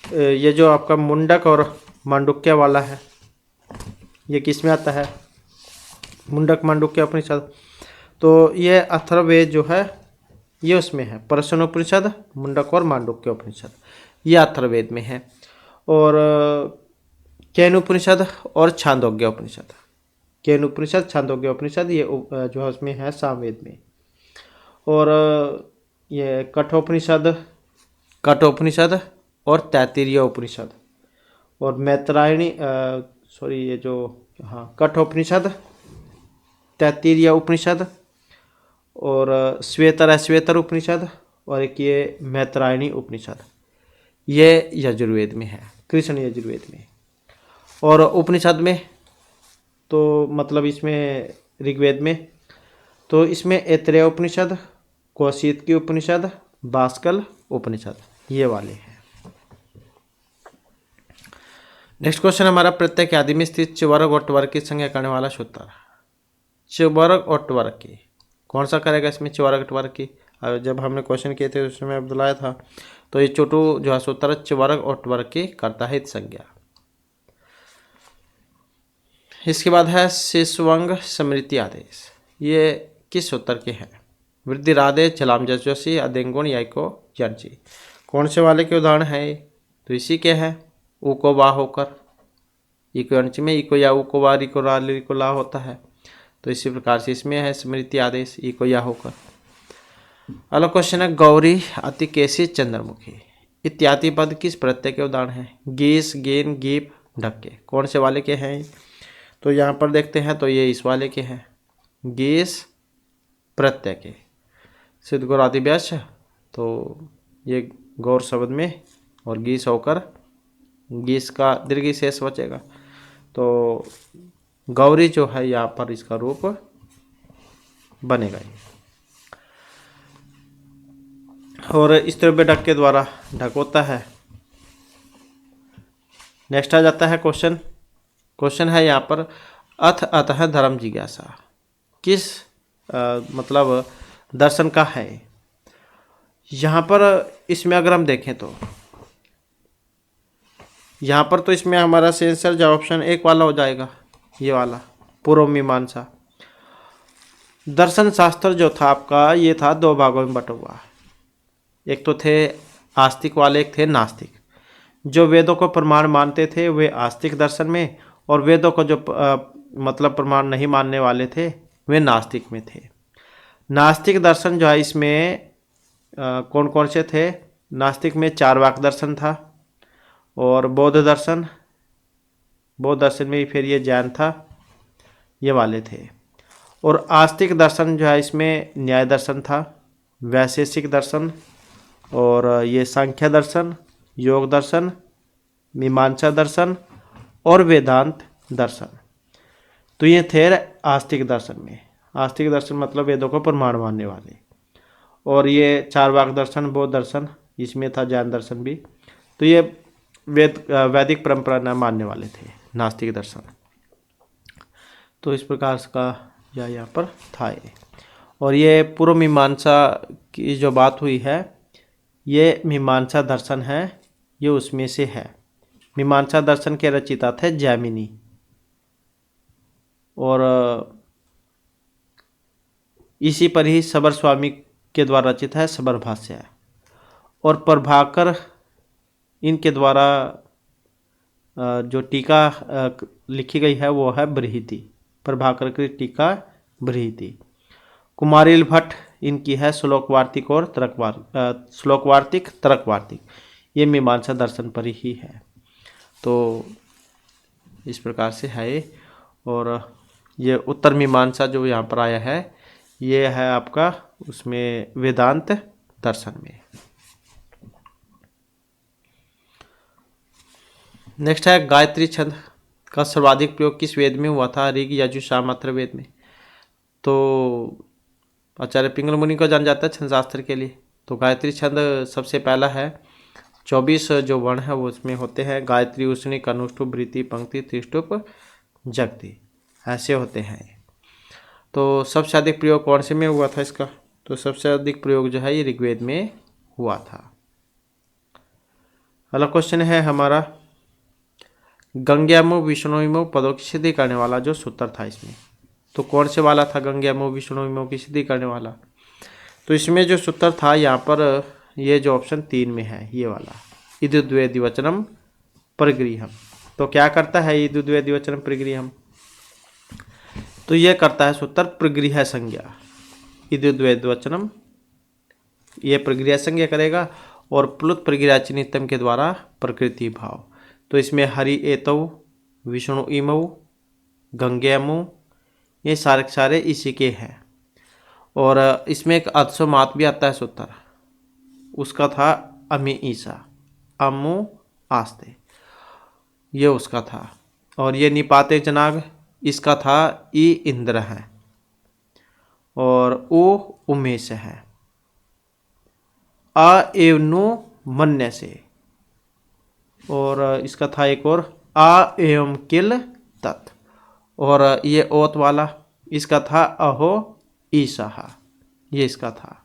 ये जो आपका मुंडक और मांडुक्य वाला है, ये किस में आता है, मुंडक मांडुक्य उपनिषद। तो ये अथर्ववेद जो है ये उसमें है, प्रश्नोपनिषद, मुंडक और मांडुक्य उपनिषद, ये अथर्ववेद में है। और केनोपनिषद और छांदोग्य उपनिषद, केनोपनिषद, छांदोग्य उपनिषद, ये जो है उसमें है सामवेद में। और ये कठोपनिषद, कठोपनिषद और तैत्तिरीय उपनिषद और मैत्रायणी, ये जो कठोपनिषद, तैत्तिरीय उपनिषद और श्वेतर है श्वेतर उपनिषद, और एक ये मैत्रायणी उपनिषद, ये यजुर्वेद में है, कृष्ण यजुर्वेद में। और उपनिषद में तो मतलब इसमें ऋग्वेद में तो इसमें ऐतरेय उपनिषद, कौशितकी उपनिषद, भास्कर उपनिषद, ये वाले हैं। नेक्स्ट क्वेश्चन हमारा, प्रत्येक आदि में स्थित च्वर्ग और ट्वर्ग की संज्ञा करने वाला सूत्र। च्वर्ग और ट्वर्ग की कौन सा करेगा इसमें, च्वर्ग ट्वर्ग की? जब हमने क्वेश्चन किए थे उस समय बताया था, तो ये छोटू जो है सूत्र च्वर्ग और ट्वर्ग की करता है संज्ञा। इसके बाद है शिशुवंग स्मृति आदेश, ये किस सूत्र के हैं? वृद्धि राधे छलाम जसोसी अदेंगुण याइको जनची, कौन से वाले के उदाहरण है? तो इसी के हैं, ऊ को वाह होकर, इको अंश में इको या ऊ को वाह रिको रा रिको ला होता है, तो इसी प्रकार से इसमें है स्मृति आदेश इको या होकर। अगला क्वेश्चन है, गौरी अति केसी चंद्रमुखी इत्यादि पद किस प्रत्यय के उदाहरण हैं? गीस गेन गीप ढक्के, कौन से वाले के हैं? तो यहाँ पर देखते हैं तो ये इस वाले के हैं, गीस प्रत्यय के, सिद्ध गौर आदि व्यास, तो ये गौर शब्द में और गीस होकर गीस का दीर्घ शेष बचेगा, तो गौरी जो है यहाँ पर इसका रूप बनेगा ये। और इस तरह ढक के द्वारा ढक होता है। नेक्स्ट आ जाता है क्वेश्चन है यहाँ पर, अथ अतः धर्म जिज्ञासा किस मतलब दर्शन का है? यहाँ पर इसमें अगर हम देखें तो यहाँ पर तो इसमें हमारा सेंसर जो ऑप्शन एक वाला हो जाएगा, ये वाला पूर्व मीमांसा। दर्शन शास्त्र जो था आपका ये था दो भागों में बटा हुआ, एक तो थे आस्तिक वाले, एक थे नास्तिक। जो वेदों को प्रमाण मानते थे वे आस्तिक दर्शन में, और वेदों को जो मतलब प्रमाण नहीं मानने वाले थे वे नास्तिक में थे। नास्तिक दर्शन जो है इसमें कौन कौन से थे? नास्तिक में चारवाक दर्शन था, और बौद्ध दर्शन में फिर ये जैन था, ये वाले थे। और आस्तिक दर्शन जो है इसमें न्याय दर्शन था, वैशेषिक दर्शन, और ये सांख्य दर्शन, योग दर्शन, मीमांसा दर्शन और वेदांत दर्शन, तो ये थे आस्तिक दर्शन में। आस्तिक दर्शन मतलब वेदों को प्रमाण मानने वाले। और ये चारवाक दर्शन, बौद्ध दर्शन, इसमें था जैन दर्शन भी, तो ये वैदिक परंपरा न मानने वाले थे, नास्तिक दर्शन। तो इस प्रकार का यहाँ पर था ये। और ये पूर्व मीमांसा की जो बात हुई है, ये मीमांसा दर्शन है, ये उसमें से है। मीमांसा दर्शन के रचिता थे जैमिनी, और इसी पर ही सबर स्वामी के द्वारा रचित है सबर भाष्य है। और प्रभाकर इनके द्वारा जो टीका लिखी गई है वो है बृहति, प्रभाकर की टीका बृहति। कुमारिल भट्ट इनकी है श्लोकवार्तिक और श्लोकवार्तिक तर्कवार्तिक, ये मीमांसा दर्शन पर ही है। तो इस प्रकार से है। और ये उत्तर मीमांसा जो यहाँ पर आया है ये है आपका उसमें वेदांत दर्शन में। नेक्स्ट है गायत्री छंद का सर्वाधिक प्रयोग किस वेद में हुआ था? ऋग, यजु, साम, अथर्ववेद में। तो आचार्य पिंगल मुनि को जान जाता है छंद शास्त्र के लिए। तो गायत्री छंद सबसे पहला है, 24 जो वर्ण है वो उसमें होते हैं, गायत्री, उष्णी, अनुष्टुप, भृति, पंक्ति, त्रिष्टुप, जगति, ऐसे होते हैं। तो सबसे अधिक प्रयोग कौन से में हुआ था इसका? तो सबसे अधिक प्रयोग जो है ये ऋग्वेद में हुआ था। अगला क्वेश्चन है हमारा, गंग्यामो विष्णुमो पदों की सिद्धि करने वाला जो सूत्र था इसमें, तो कौन से वाला था गंग्यामो विष्णुमो की सिद्धि करने वाला? तो इसमें जो सूत्र था यहाँ पर ये जो ऑप्शन 3 में है ये वाला, इदुद्वे द्विवचनम परिगृहम। तो क्या करता है इदुद्वे द्विवचनम परिगृहम? तो ये करता है सूत्र प्रगृह संज्ञा, इदुद्वे द्विवचनम ये प्रगृह संज्ञा करेगा, और प्लुत प्रगृह चिन्हितम के द्वारा प्रकृति भाव। तो इसमें हरि एतौ, विष्णु इमौ, गंगेमु, ये सारे इसी के हैं। और इसमें एक अधसोमात भी आता है सूत्र, उसका था अमी ईसा, अमु आस्ते, ये उसका था। और ये निपाते जनाग, इसका था ई इंद्र है और ओ उमेश है। आ एवनु मन्य से, और इसका था एक और आ एवं किल तत्, और ये ओत वाला इसका था अहो ईसा, ये इसका था।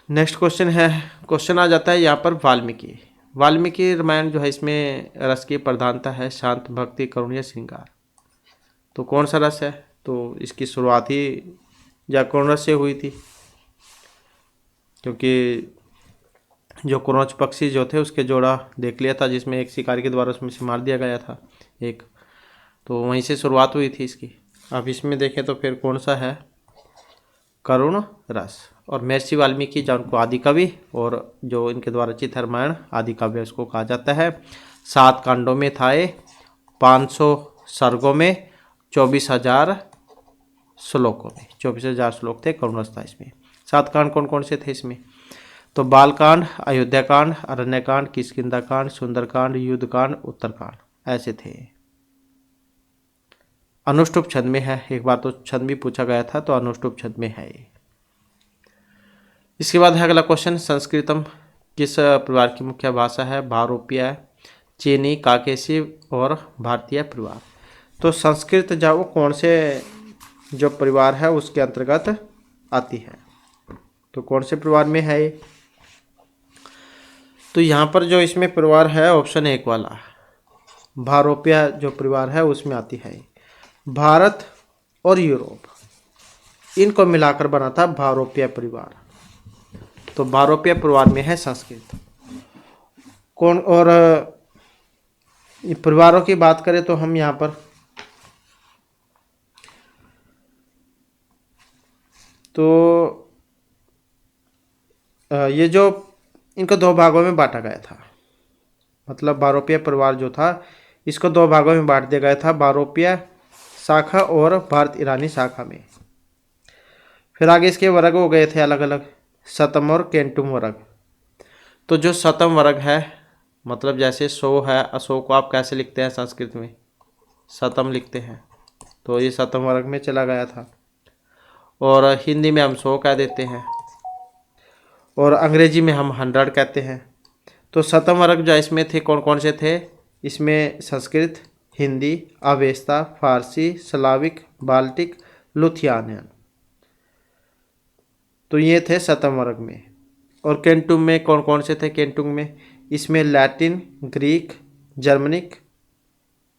नेक्स्ट क्वेश्चन है, क्वेश्चन आ जाता है यहाँ पर वाल्मीकि। वाल्मीकि रामायण जो है इसमें रस की प्रधानता है शांत, भक्ति, करुण या श्रृंगार। तो कौन सा रस है? तो इसकी शुरुआत ही करुण रस से हुई थी, क्योंकि जो क्रोच पक्षी जो थे उसके जोड़ा देख लिया था, जिसमें एक शिकारी के द्वारा उसमें से मार दिया गया था एक, तो वहीं से शुरुआत हुई थी इसकी। अब इसमें देखें तो फिर कौन सा है? करुण रस। और महर्षि वाल्मीकि जो उनको आदि कवि और जो इनके द्वारा रचित रामायण आदि काव्य उसको कहा जाता है। 7 कांडों में था ये, 500 सर्गों में, 24,000 श्लोकों में, 24,000 श्लोक थे, करुण रस था इसमें। 7 कांड कौन कौन से थे इसमें? तो बालकांड, अयोध्याकांड, अरण्यकांड, किष्किंधाकांड, सुंदरकांड, युद्धकांड, उत्तरकांड, ऐसे थे। अनुष्टुप छंद में है, एक बार तो छंद भी पूछा गया था, तो अनुष्टुप छंद में है ये। इसके बाद है अगला क्वेश्चन, संस्कृतम किस परिवार की मुख्य भाषा है? भारोपीय, चीनी, काकेशी और भारतीय परिवार। तो संस्कृत जो वो कौन से जो परिवार है उसके अंतर्गत आती है, तो कौन से परिवार में है ये? तो यहाँ पर जो इसमें परिवार है ऑप्शन 1 वाला भारोपीय जो परिवार है उसमें आती है। भारत और यूरोप इनको मिलाकर बना था भारोपीय परिवार, तो भारोपीय परिवार में है संस्कृत। कौन और परिवारों की बात करें तो हम यहाँ पर तो ये जो इनको 2 भागों में बांटा गया था, मतलब भारोपीय परिवार जो था इसको 2 भागों में बांट दिया गया था, भारोपीय शाखा और भारत ईरानी शाखा में। फिर आगे इसके वर्ग हो गए थे अलग अलग, शतम और केंटुम वर्ग। तो जो शतम वर्ग है, मतलब जैसे 100 है, 100 को आप कैसे लिखते हैं संस्कृत में? शतम लिखते हैं, तो ये शतम वर्ग में चला गया था। और हिंदी में हम 100 कह देते हैं और अंग्रेजी में हम 100 कहते हैं। तो शतम वर्ग जो इसमें थे कौन कौन से थे? इसमें संस्कृत, हिंदी, अवेस्ता, फारसी, स्लाविक, बाल्टिक, लुथियानियन, तो ये थे शतम वर्ग में। और केंटुम में कौन कौन से थे? केंटुम में इसमें लैटिन, ग्रीक, जर्मनिक,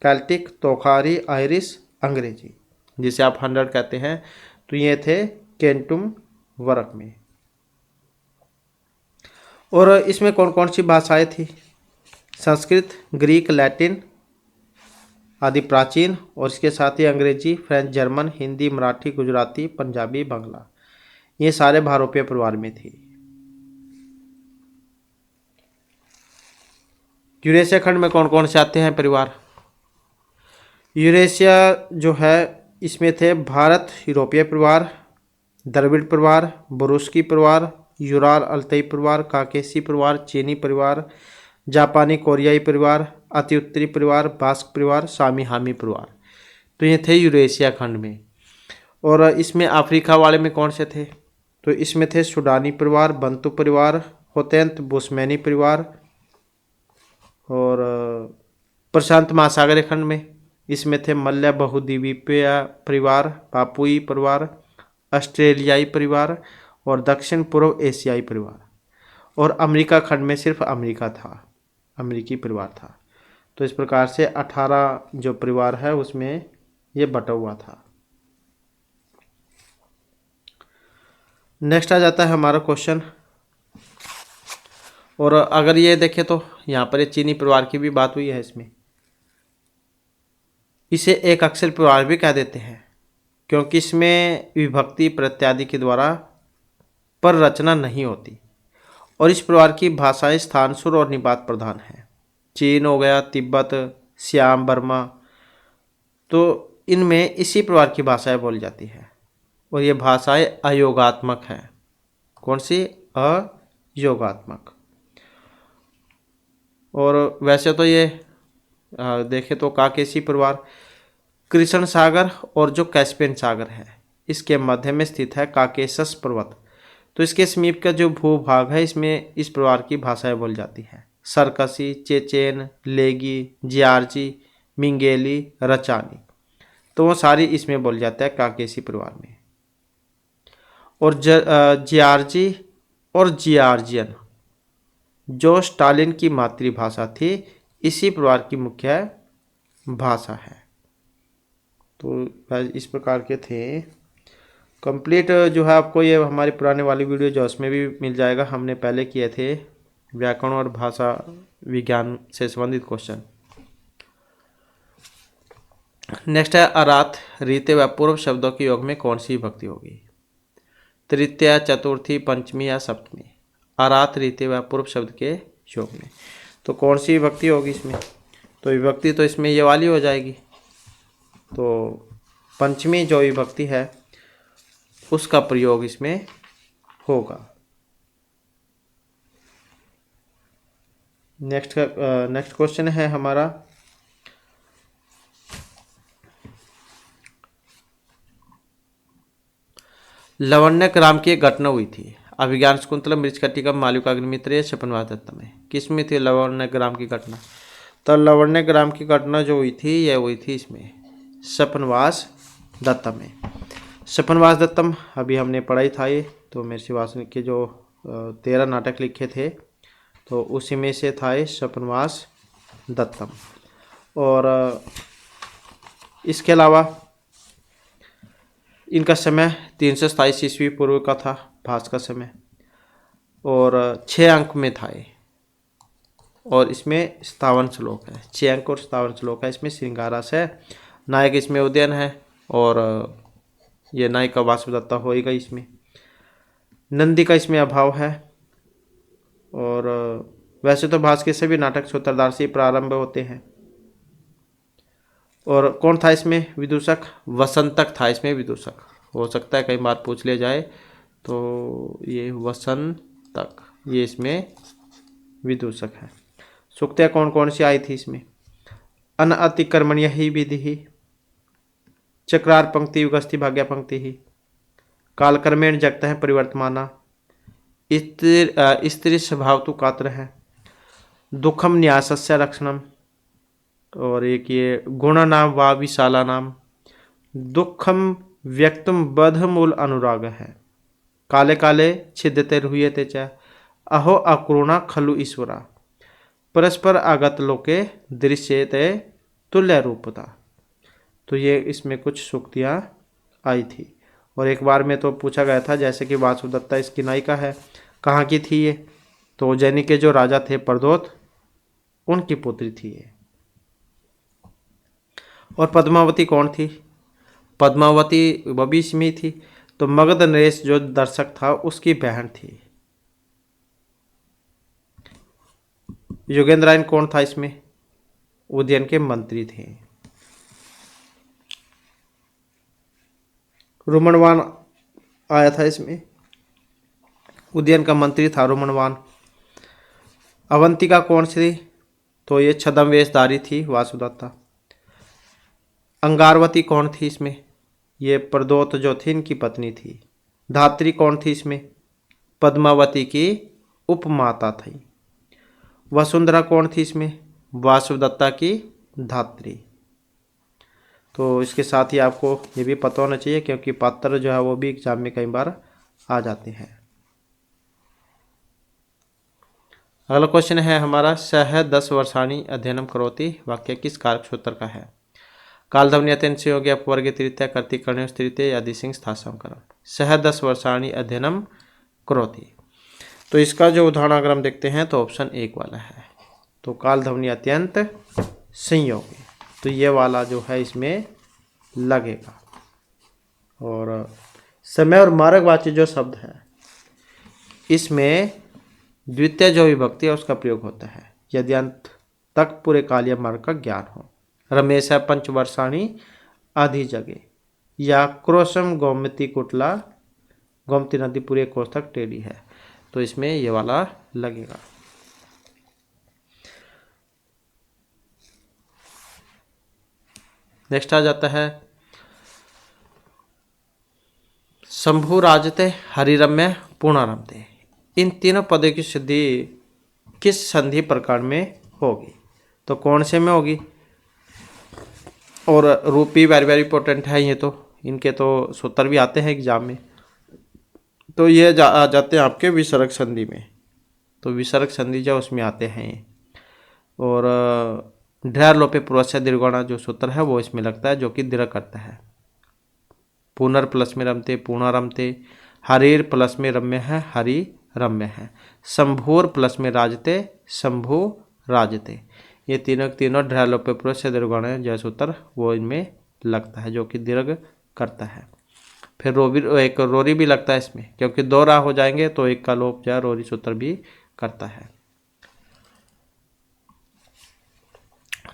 कैल्टिक, तोखारी, आयरिश, अंग्रेजी, जिसे आप 100 कहते हैं, तो ये थे केंटुम वर्ग में। और इसमें कौन कौन सी भाषाएं थी? संस्कृत, ग्रीक, लैटिन आदि प्राचीन, और इसके साथ ही अंग्रेजी, फ्रेंच, जर्मन, हिंदी, मराठी, गुजराती, पंजाबी, बांग्ला, ये सारे भारोपीय परिवार में थी। यूरेशिया खंड में कौन कौन से आते हैं परिवार? यूरेशिया जो है इसमें थे भारत यूरोपीय परिवार, द्रविड़ परिवार, बुरुस्की परिवार, यूराल अल्ताई परिवार, काकेशी परिवार, चीनी परिवार, जापानी कोरियाई परिवार, अति उत्तरी परिवार, बास्क परिवार, सामी हामी परिवार, तो ये थे यूरेशिया खंड में। और इसमें अफ्रीका वाले में कौन से थे? तो इसमें थे सूडानी परिवार, बंतु परिवार, होतेंत बुस्मैनी परिवार। और प्रशांत महासागरीय खंड में इसमें थे मल्य बहुद्वीपीय परिवार, पापुई परिवार, ऑस्ट्रेलियाई परिवार और दक्षिण पूर्व एशियाई परिवार। और अमेरिका खंड में सिर्फ अमेरिका था, अमेरिकी परिवार था। तो इस प्रकार से 18 जो परिवार है उसमें ये बटा हुआ था। नेक्स्ट आ जाता है हमारा क्वेश्चन, और अगर ये देखें तो यहाँ पर ये चीनी परिवार की भी बात हुई है इसमें। इसे एक अक्षर परिवार भी कह देते हैं, क्योंकि इसमें विभक्ति प्रत्यादि के द्वारा पर रचना नहीं होती। और इस परिवार की भाषाएं स्थान, सुर और निपात प्रधान है। चीन हो गया, तिब्बत, श्याम, बर्मा, तो इनमें इसी प्रकार की भाषाएं बोली जाती है और ये भाषाएं अयोगात्मक है। कौन सी? अयोगात्मक। और वैसे तो ये देखें तो काकेशी परिवार कृष्ण सागर और जो कैस्पियन सागर है इसके मध्य में स्थित है काकेशस पर्वत। तो इसके समीप का जो भूभाग है इसमें इस परिवार की भाषाएं बोली जाती है। सरकसी, चेचेन, लेगी, जियार्जी, मिंगेली, रचानी, तो वो सारी इसमें बोल जाता है काकेशी परिवार में। और जियार्जी और जियार्जियन जो स्टालिन की मातृभाषा थी इसी परिवार की मुख्य भाषा है। तो इस प्रकार के थे। कंप्लीट जो है आपको ये हमारी पुराने वाली वीडियो जो उसमें भी मिल जाएगा, हमने पहले किए थे व्याकरण और भाषा विज्ञान से संबंधित क्वेश्चन। नेक्स्ट है अरात रीते व पूर्व शब्दों के योग में कौन सी विभक्ति होगी? तृतीया, चतुर्थी, पंचमी या सप्तमी? अरात रीते व पूर्व शब्द के योग में तो कौन सी विभक्ति होगी इसमें? तो विभक्ति तो इसमें ये वाली हो जाएगी। तो पंचमी जो विभक्ति है उसका प्रयोग इसमें होगा। नेक्स्ट क्वेश्चन है हमारा लवण्यग्राम की एक घटना हुई थी। अभिज्ञान शकुंतलम, मृच्छकटिका, मालविकाग्निमित्र या क्षपनवास दत्तम में किसमें थी लवण्यग्राम की घटना? तो लवण्यग्राम की घटना जो हुई थी यह हुई थी इसमें क्षपनवास दत्तम में। क्षपनवास दत्तम अभी हमने पढ़ाई था ये, तो महर्षि वाल्मीकि के जो 13 नाटक लिखे थे तो उसी में से था ये क्षपनवास दत्तम। और इसके अलावा इनका समय 327 ईस्वी पूर्व का था, भास का समय, और 6 अंक में था ये। और इसमें 57 श्लोक है, 6 अंक और 57 श्लोक है। इसमें श्रृंगारस है, नायक इसमें उदयन है और ये नायिका वासुदत्ता होएगा इसमें। नंदी का इसमें अभाव है। और वैसे तो भास के सभी नाटक सूत्रधार से प्रारंभ होते हैं। और कौन था इसमें विदूषक? वसंतक था इसमें विदूषक। हो सकता है कई बार पूछ लिया जाए, तो ये वसंतक ये इसमें विदूषक है। सूक्तियाँ कौन कौन सी आई थी इसमें? अन अतिक्रमणीय ही विधि ही, चक्रार पंक्ति युगस्थि भाग्या पंक्ति ही, कालक्रमेण जगत है परिवर्तमाना, स्त्री स्वभाव तु कातर है, दुखम न्यासस्य रक्षणम, और एक ये गुण नाम वा विशाला नाम, दुखम व्यक्तम बध मूल अनुराग है, काले काले छिद्यते रुह्यते च, अहो अक्रूणा खलु ईश्वरा, परस्पर आगत लोके दृश्यते तुल्य रूपता। तो ये इसमें कुछ सूक्तियाँ आई थी। और एक बार में तो पूछा गया था, जैसे कि वासुदत्ता इसकी नायिका है, कहाँ की थी ये? तो उज्जैनी के जो राजा थे प्रदोत, उनकी पुत्री थी ये। और पद्मावती कौन थी? पद्मावती वह भी इसमें थी। तो मगध नरेश जो दर्शक था उसकी बहन थी। योगेंद्रायन कौन था इसमें? उदयन के मंत्री थे। रुमणवान आया था इसमें, उदयन का मंत्री था रुमणवान। अवंतिका कौन सी थी? तो ये छद्म वेशधारी थी वासुदत्ता। अंगारवती कौन थी इसमें? ये प्रदोत जो थी इनकी पत्नी थी। धात्री कौन थी इसमें? पद्मावती की उपमाता थी। वसुंधरा कौन थी इसमें? वासुदत्ता की धात्री। तो इसके साथ ही आपको ये भी पता होना चाहिए, क्योंकि पात्र जो है वो भी एग्जाम में कई बार आ जाते हैं। अगला क्वेश्चन है हमारा, सह 10 वर्षाणी अध्ययनम करोति वाक्य किस कारक सूत्र का है? कालधवनी अत्यंत संयोगी अपवर्ग तृतीय कर्तिकर्ण्य तृतीय आदि सिंह स्थासम करम। सह 10 वर्षाणी अध्ययनम करोति। तो इसका जो उदाहरण अगर हम देखते हैं तो ऑप्शन 1 वाला है। तो कालधवनी अत्यंत संयोगी, तो ये वाला जो है इसमें लगेगा। और समय और मार्गवाची जो शब्द है इसमें द्वितीय जो विभक्ति है उसका प्रयोग होता है यदि अंत तक पूरे काल या मार्ग का ज्ञान हो। रमेश है पंचवर्षाणी आधी जगह, या क्रोशम गोमती कुटला, गोमती नदी पूरे कोस तक टेढ़ी है, तो इसमें ये वाला लगेगा। नेक्स्ट आ जाता है शंभु राजते, हरिरम्य, पूर्णारम्ते। इन तीनों पदों की सिद्धि किस संधि प्रकार में होगी? तो कौन से में होगी? और रूपी वेरी वेरी इंपॉर्टेंट है ये, तो इनके तो सूत्र भी आते हैं एग्जाम में। तो ये आ जाते हैं आपके विसर्ग संधि में, तो विसर्ग संधि जो उसमें आते हैं ये। और ढ्यार लोपे पूर्वस्य दीर्घोणा जो सूत्र है वो इसमें लगता है, जो कि दीर्घ करता है। पुनर प्लस में रमते, पूर्णारमते। हरिर प्लस में रम्य है, हरि रम्य है। शंभुर प्लस में राजते, शंभु राजते। ये तीनों ढ्यार लोपे पूर्वस्य दीर्घोणा जो सूत्र वो इनमें लगता है, जो कि दीर्घ करता है। फिर एक रोरी भी लगता है इसमें, क्योंकि दो रा हो जाएंगे तो एक का लोप जो है रोरी सूत्र भी करता है।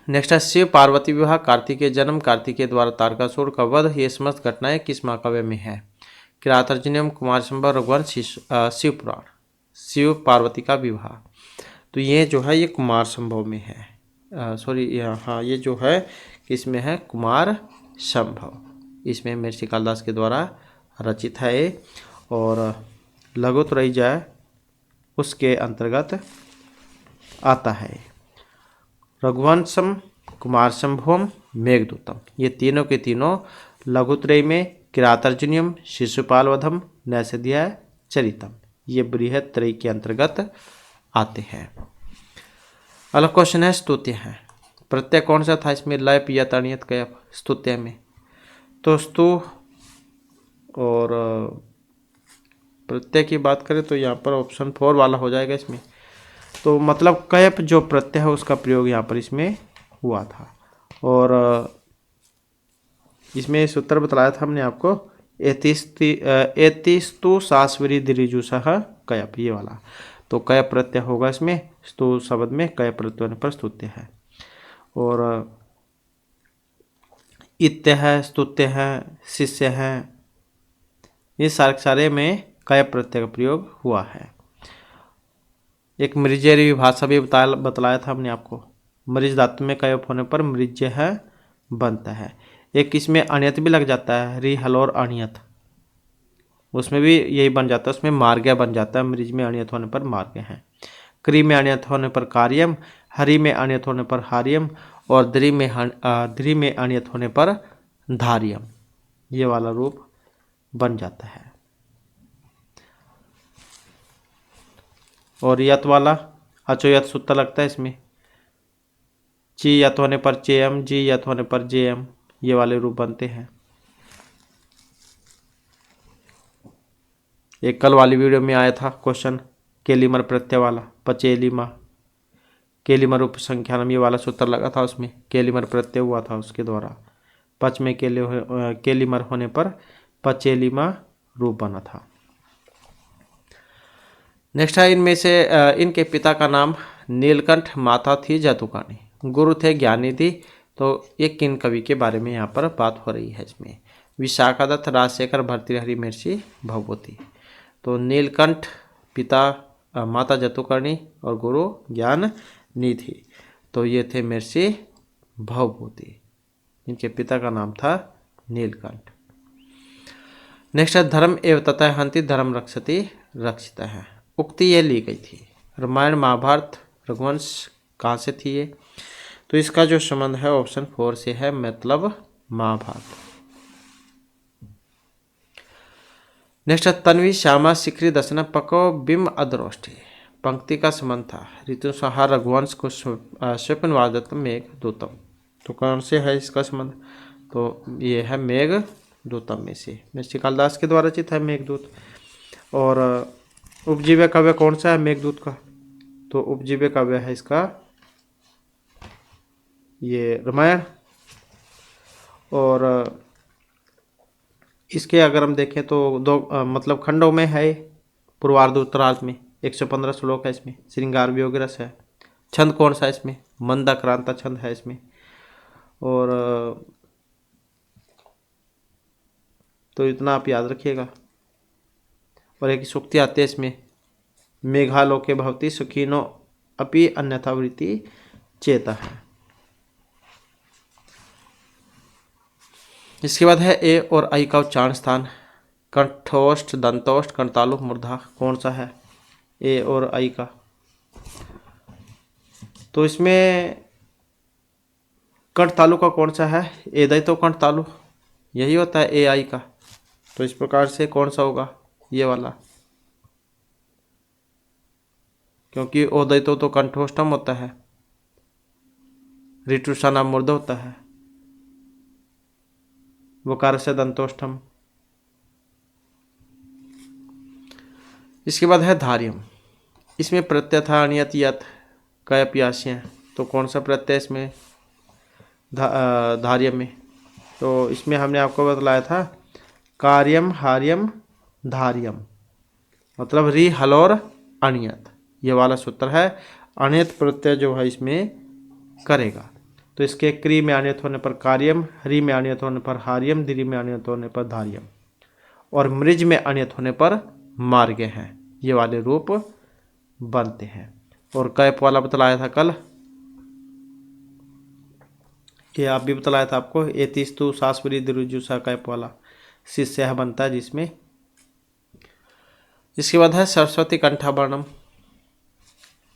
नेक्स्ट है शिव पार्वती विवाह, कार्तिकेय जन्म, कार्तिकेय द्वारा तारकासुर का वध, ये समस्त घटनाएं किस महाकाव्य में है? किरातार्जुनीयम, कुमार संभव, रघुवंश, शिव पुराण। शिव पार्वती का विवाह, तो ये जो है ये कुमार संभव में है, सॉरी हाँ ये जो है किसमें है? कुमार संभव। इसमें महर्षि कालिदास के द्वारा रचित है ये, और लघुत्रयी जय उसके अंतर्गत आता है। रघुवंशम, कुमार संभवम, मेघदूतम, ये तीनों के तीनों लघुत्रयी में किरातार्जुनीयम, शिशुपाल वधम, नैषधीय चरितम, ये बृहत त्रयी के अंतर्गत आते हैं। अगला क्वेश्चन है स्तुत्य है। प्रत्यय कौन सा था इसमें? लय, पियत, अनियत, कयप। स्तुत्य में तो स्तु और प्रत्यय की बात करें तो यहाँ पर ऑप्शन 4 वाला हो जाएगा इसमें। तो मतलब कयप जो प्रत्यय है उसका प्रयोग यहाँ पर इसमें हुआ था। और इसमें सूत्र बताया था हमने आपको, एतिस्तु सास्वरी दिरिजुसह कयप, ये वाला। तो कयप प्रत्यय होगा इसमें, स्तु शब्द में कयप प्रत्यय होने पर स्तुत्य है। और इत्य है, स्तुत्य है, शिष्य है, ये सारे में कयप प्रत्यय का प्रयोग हुआ है। एक मृजेरी विभाषा भी बतलाया था हमने आपको, मृज धातु में कयप होने पर मृज्य है बनता है। एक इसमें अनियत भी लग जाता है, रि हल और अनियत, उसमें भी यही बन जाता है, उसमें मार्ग्य बन जाता है। मृज में अनियत होने पर मार्ग्य है। क्री में अनियत होने पर कार्यम, हरि में अनियत होने पर हार्यम, और द्रि में अनियत होने पर धार्यम, ये वाला रूप बन जाता है। और यत वाला अचोयत सूत्र लगता है इसमें, ची यत होने पर चेयम, जी यत होने पर जेयम, ये वाले रूप बनते हैं। एक कल वाली वीडियो में आया था क्वेश्चन केलिमर प्रत्यय वाला, पचेलिमा, केलिमर उपसंख्यानम, ये वाला सूत्र लगा था उसमें, केलिमर प्रत्यय हुआ था उसके द्वारा। पच में केलिमर होने पर पचेलिमा रूप बना था। नेक्स्ट है इनमें से इनके पिता का नाम नीलकंठ, माता थी जतुकानी, गुरु थे ज्ञानी थी। तो ये किन कवि के बारे में यहाँ पर बात हो रही है इसमें? विशाखादत्त, राजशेखर, भर्तृहरि, महर्षि भगवती। तो नीलकंठ पिता, माता जतुकर्णी और गुरु ज्ञान निधि, तो ये थे महर्षि भवभूति। इनके पिता का नाम था नीलकंठ। नेक्स्ट है धर्म एव ततः हंति धर्म रक्षति रक्षिता है। उक्ति ये ली गई थी। रामायण, महाभारत, रघुवंश कहाँ से थी ये? तो इसका जो संबंध है ऑप्शन 4 से है, मतलब महाभारत। नेक्स्ट है तन्वी श्यामा शिखरी दशना पको बिम अद्रोष्ठी, पंक्ति का संबंध था ऋतु संहार रघुवंश को स्वप्नवादत्म मेघ दूतम। तो कौन से है इसका संबंध? तो ये है मेघ दूतम में से, महर्षि कालिदास के द्वारा रचित है मेघदूत। और उपजीव्य काव्य कौन सा है मेघदूत का? तो उपजीव्य काव्य है इसका ये रामायण। और इसके अगर हम देखें तो दो मतलब खंडों में है, पूर्वार्ध उत्तरार्ध में 115 श्लोक है इसमें, श्रृंगार वियोग रस है। छंद कौन सा है इसमें? मंदाक्रांता छंद है इसमें। और तो इतना आप याद रखिएगा। और एक सूक्ति आती है इसमें, मेघालोके भवति सुखिनो अपि अन्यथा वृत्ति चेता है। इसके बाद है ए और आई का उच्चारण स्थान। कंठोष्ठ, दंतोष्ठ, कंटालु, मूर्धा कौन सा है ए और आई का? तो इसमें कंठ तालु का कौन सा है? एदय तो कंठ तालु यही होता है ए आई का। तो इस प्रकार से कौन सा होगा? ये वाला, क्योंकि ओदय तो कंठोष्ठम होता है, ऋतुषाना मूर्ध होता है, वकार से दंतोष्ठम। इसके बाद है धार्यम। इसमें प्रत्यय था अनियत यत कय प्यास्य, तो कौन सा प्रत्यय इसमें धार्यम में? तो इसमें हमने आपको बतलाया था कार्यम, हार्यम, धार्यम, मतलब री, हल और अनियत, ये वाला सूत्र है। अनियत प्रत्यय जो है इसमें करेगा। तो इसके क्री में अनियत होने पर कार्यम, हरि में अनियत होने पर हार्यम, दिरी में अनियत होने पर धार्यम, और मृज में अनियत होने पर मार्गे हैं, ये वाले रूप बनते हैं। और कैप वाला बतलाया था कल, ये आप भी बतलाया था आपको, एतिस्तु सासवरी दिरुजुसा कैप वाला शिष्य बनता है जिसमें। इसके बाद है सरस्वती कंठाभरणम।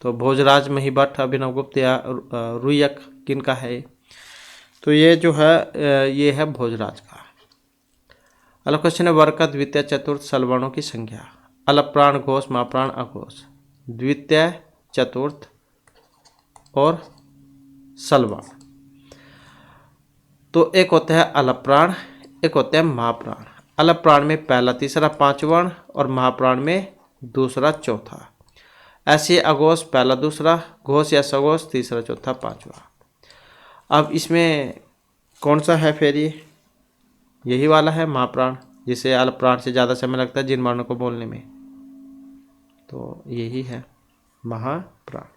तो भोजराज, महिभट्ट, अभिनव गुप्त या रुयक किनका है? तो ये जो है ये है भोजराज का। अगला क्वेश्चन है वर्ग का द्वितीय चतुर्थ सलवर्णों की संख्या। अलप प्राण, घोष, महाप्राण, अघोष, द्वितीय, चतुर्थ और सलवर्ण। तो एक होता है अलप प्राण, एक होता है महाप्राण। अलप प्राण में पहला, तीसरा, पांचवां और महाप्राण में दूसरा, चौथा। ऐसे अघोष पहला, दूसरा, घोष या सघोष तीसरा, चौथा, पांचवा। अब इसमें कौन सा है फिर? ये यही वाला है महाप्राण, जिसे अलप प्राण से ज़्यादा समय लगता है जिन वर्णों को बोलने में, तो यही है महाप्राण।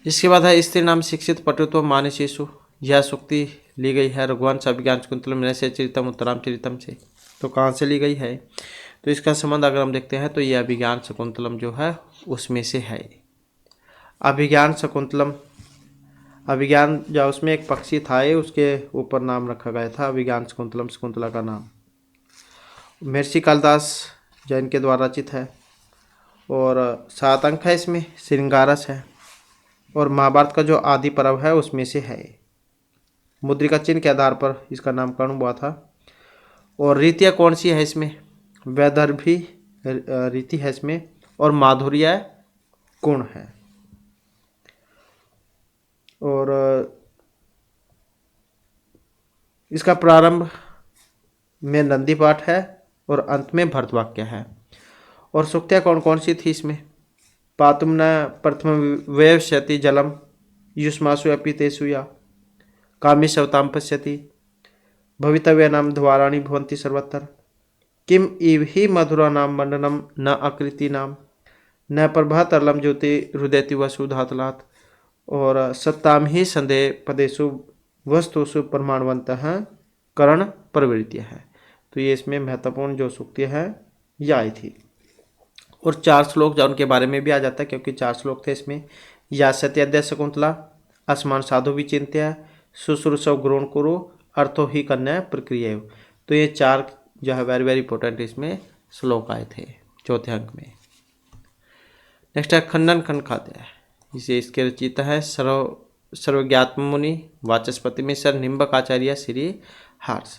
इसके बाद है स्त्री नाम शिक्षित पटुत्व मान्य शिशु। यह सूक्ति ली गई है रघुवंश अभिज्ञान शकुंतलम नैषधि चरितम उत्तराम चरितम से। तो कहाँ से ली गई है? तो इसका संबंध अगर हम देखते हैं तो यह अभिज्ञान शकुंतलम जो है उसमें से है। अभिज्ञान शकुंतलम, अभिज्ञान जो उसमें एक पक्षी था, उसके ऊपर नाम रखा गया था अभिज्ञान शकुंतलम, शकुंतला का नाम। महर्षि कालिदास जैन के द्वारा रचित है और 7 अंक है इसमें, श्रृंगारस है, और महाभारत का जो आदि पर्व है उसमें से है। मुद्रिका चिन्ह के आधार पर इसका नामकरण हुआ था। और रीतियाँ कौन सी है इसमें? वैदर्भी रीति है इसमें, और माधुर्य गुण है। और इसका प्रारंभ में नंदी पाठ है और अंत में भरतवाक्य है। और सूक्तियाँ कौन कौन सी थी इसमें? पातुम न प्रथम वेवस्यति जलम युष्मासु अपि तेषु या कामी सवताम पश्यति भवितव्य नाम द्वाराणि भवन्ति सर्वत्र किम इव ही मधुरा नाम मंडनम न आकृति नाम न प्रभा तरलम ज्योति हृदयति वसुधातलात् और सत्ताम ही संदेह पदेशु वस्तुषु प्रमाणवंतः करण प्रवृत्तियाँ है। तो ये इसमें महत्वपूर्ण जो सूक्तियाँ हैं ये आई थी। और 4 श्लोक जो उनके बारे में भी आ जाता है, क्योंकि 4 श्लोक थे इसमें। या सत्याद्य शकुंतला असमान साधु विचिंत्य शुश्रूषव ग्रोण कुरु अर्थो ही कन्या प्रक्रिया। तो ये 4 जो है वेरी वेरी इंपॉर्टेंट इसमें श्लोक आए थे चौथे अंक में। नेक्स्ट है खंडन खंड खाद्य। इसे इसके रचयिता है सर्वज्ञात्म मुनि वाचस्पति मिश्र निम्बक आचार्य श्री हर्ष।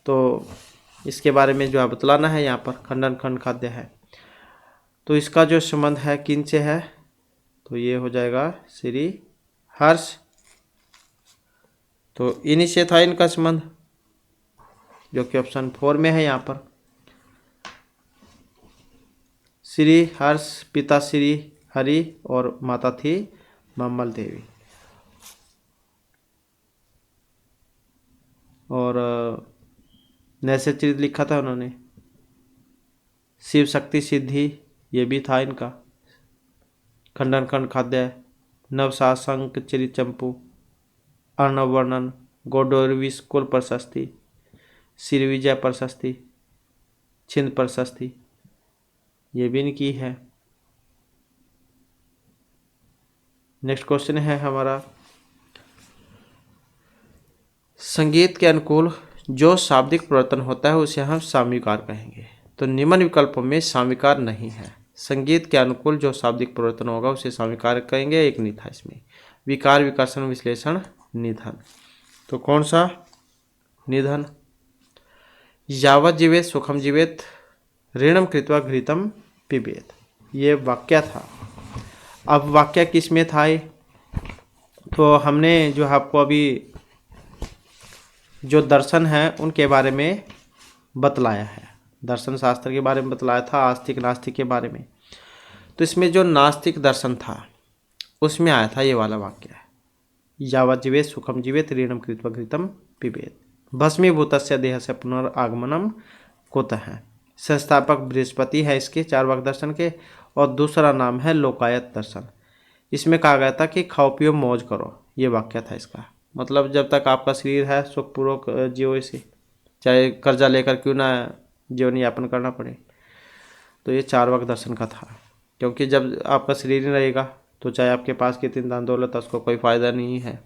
तो इसके बारे में जो है बतलाना है यहाँ पर, खंडन खंड खाद्य है। तो इसका जो संबंध है किन से है? तो ये हो जाएगा श्री हर्ष। तो इन्हीं से था इनका संबंध, जो कि ऑप्शन 4 में है यहाँ पर। श्री हर्ष पिता श्री हरि और माता थी मम्मल देवी। और नैषधि चरित लिखा था उन्होंने। शिव शक्ति सिद्धि ये भी था इनका। खंडन खंड खाद्य, नवशासंक चरित चंपू, अर्णव वर्णन, गोडोरविस कुल प्रशस्ति, श्रीविजय प्रशस्ति, छिंद प्रशस्ति, ये भी इनकी है। नेक्स्ट क्वेश्चन है हमारा, संगीत के अनुकूल जो शाब्दिक परिवर्तन होता है उसे हम साम्यकार कहेंगे। तो निम्न विकल्पों में साम्यकार नहीं है। संगीत के अनुकूल जो शाब्दिक परिवर्तन होगा उसे साम्यकार कहेंगे, एक नहीं था इसमें। विकार, विकर्षण, विश्लेषण, निधन। तो कौन सा? निधन। यावत् जीवेत सुखम जीवेत ऋणम कृत्वा घृतम पिबेत, ये वाक्य था। अब वाक्य किस में था? तो हमने जो आपको अभी जो दर्शन है उनके बारे में बतलाया है, दर्शन शास्त्र के बारे में बतलाया था, आस्तिक नास्तिक के बारे में। तो इसमें जो नास्तिक दर्शन था उसमें आया था ये वाला वाक्य, यावत् जीवेत सुखम जीवेत ऋणम कृत्वा घृतम पिबेत, भस्मीभूतस्य देहस्य पुनरागमनम कुतः। संस्थापक बृहस्पति है इसके चार्वाक दर्शन के, और दूसरा नाम है लोकायत दर्शन। इसमें कहा गया था कि खाओ पियो मौज करो, ये वाक्य था इसका। मतलब जब तक आपका शरीर है सुखपूर्वक जियो इसे, चाहे कर्जा लेकर क्यों ना जीवन यापन करना पड़े। तो ये चार्वाक दर्शन का था, क्योंकि जब आपका शरीर नहीं रहेगा तो चाहे आपके पास कितनी दान दौलत है उसको कोई फ़ायदा नहीं है।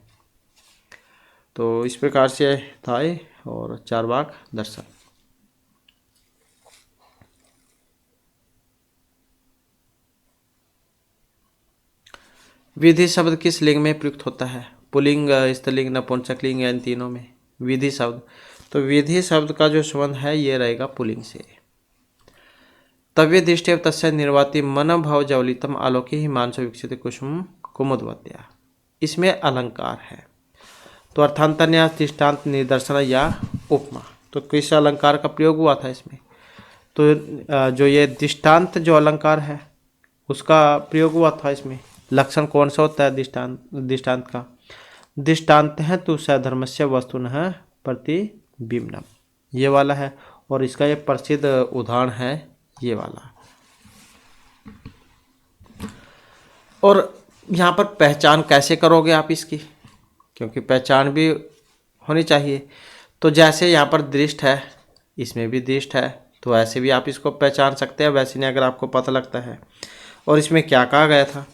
तो इस प्रकार से था ये और चार्वाक दर्शन। विधि शब्द किस लिंग में प्रयुक्त होता है? पुल्लिंग, स्त्रीलिंग, नपुंसकलिंग या इन तीनों में? विधि शब्द, तो विधि शब्द का जो संबंध है ये रहेगा पुल्लिंग से। तव्य दृष्टि तस्य निर्वाति मन भव जवलितम आलोके हिमांशु विकसित कुसुम कुमुदवत्या, इसमें अलंकार है। तो अर्थांतर, न्यास, दृष्टांत, निदर्शन या उपमा। तो किस अलंकार का प्रयोग हुआ था इसमें? तो जो ये दृष्टांत जो अलंकार है उसका प्रयोग हुआ था इसमें। लक्षण कौन सा होता है दृष्टांत का? दृष्टांत है तो सधर्मस्य वस्तुनः प्रतिबिंबनम, ये वाला है। और इसका ये प्रसिद्ध उदाहरण है ये वाला। और यहाँ पर पहचान कैसे करोगे आप इसकी? क्योंकि पहचान भी होनी चाहिए। तो जैसे यहाँ पर दृष्ट है, इसमें भी दृष्ट है, तो ऐसे भी आप इसको पहचान सकते हैं, वैसे नहीं अगर आपको पता लगता है। और इसमें क्या कहा गया था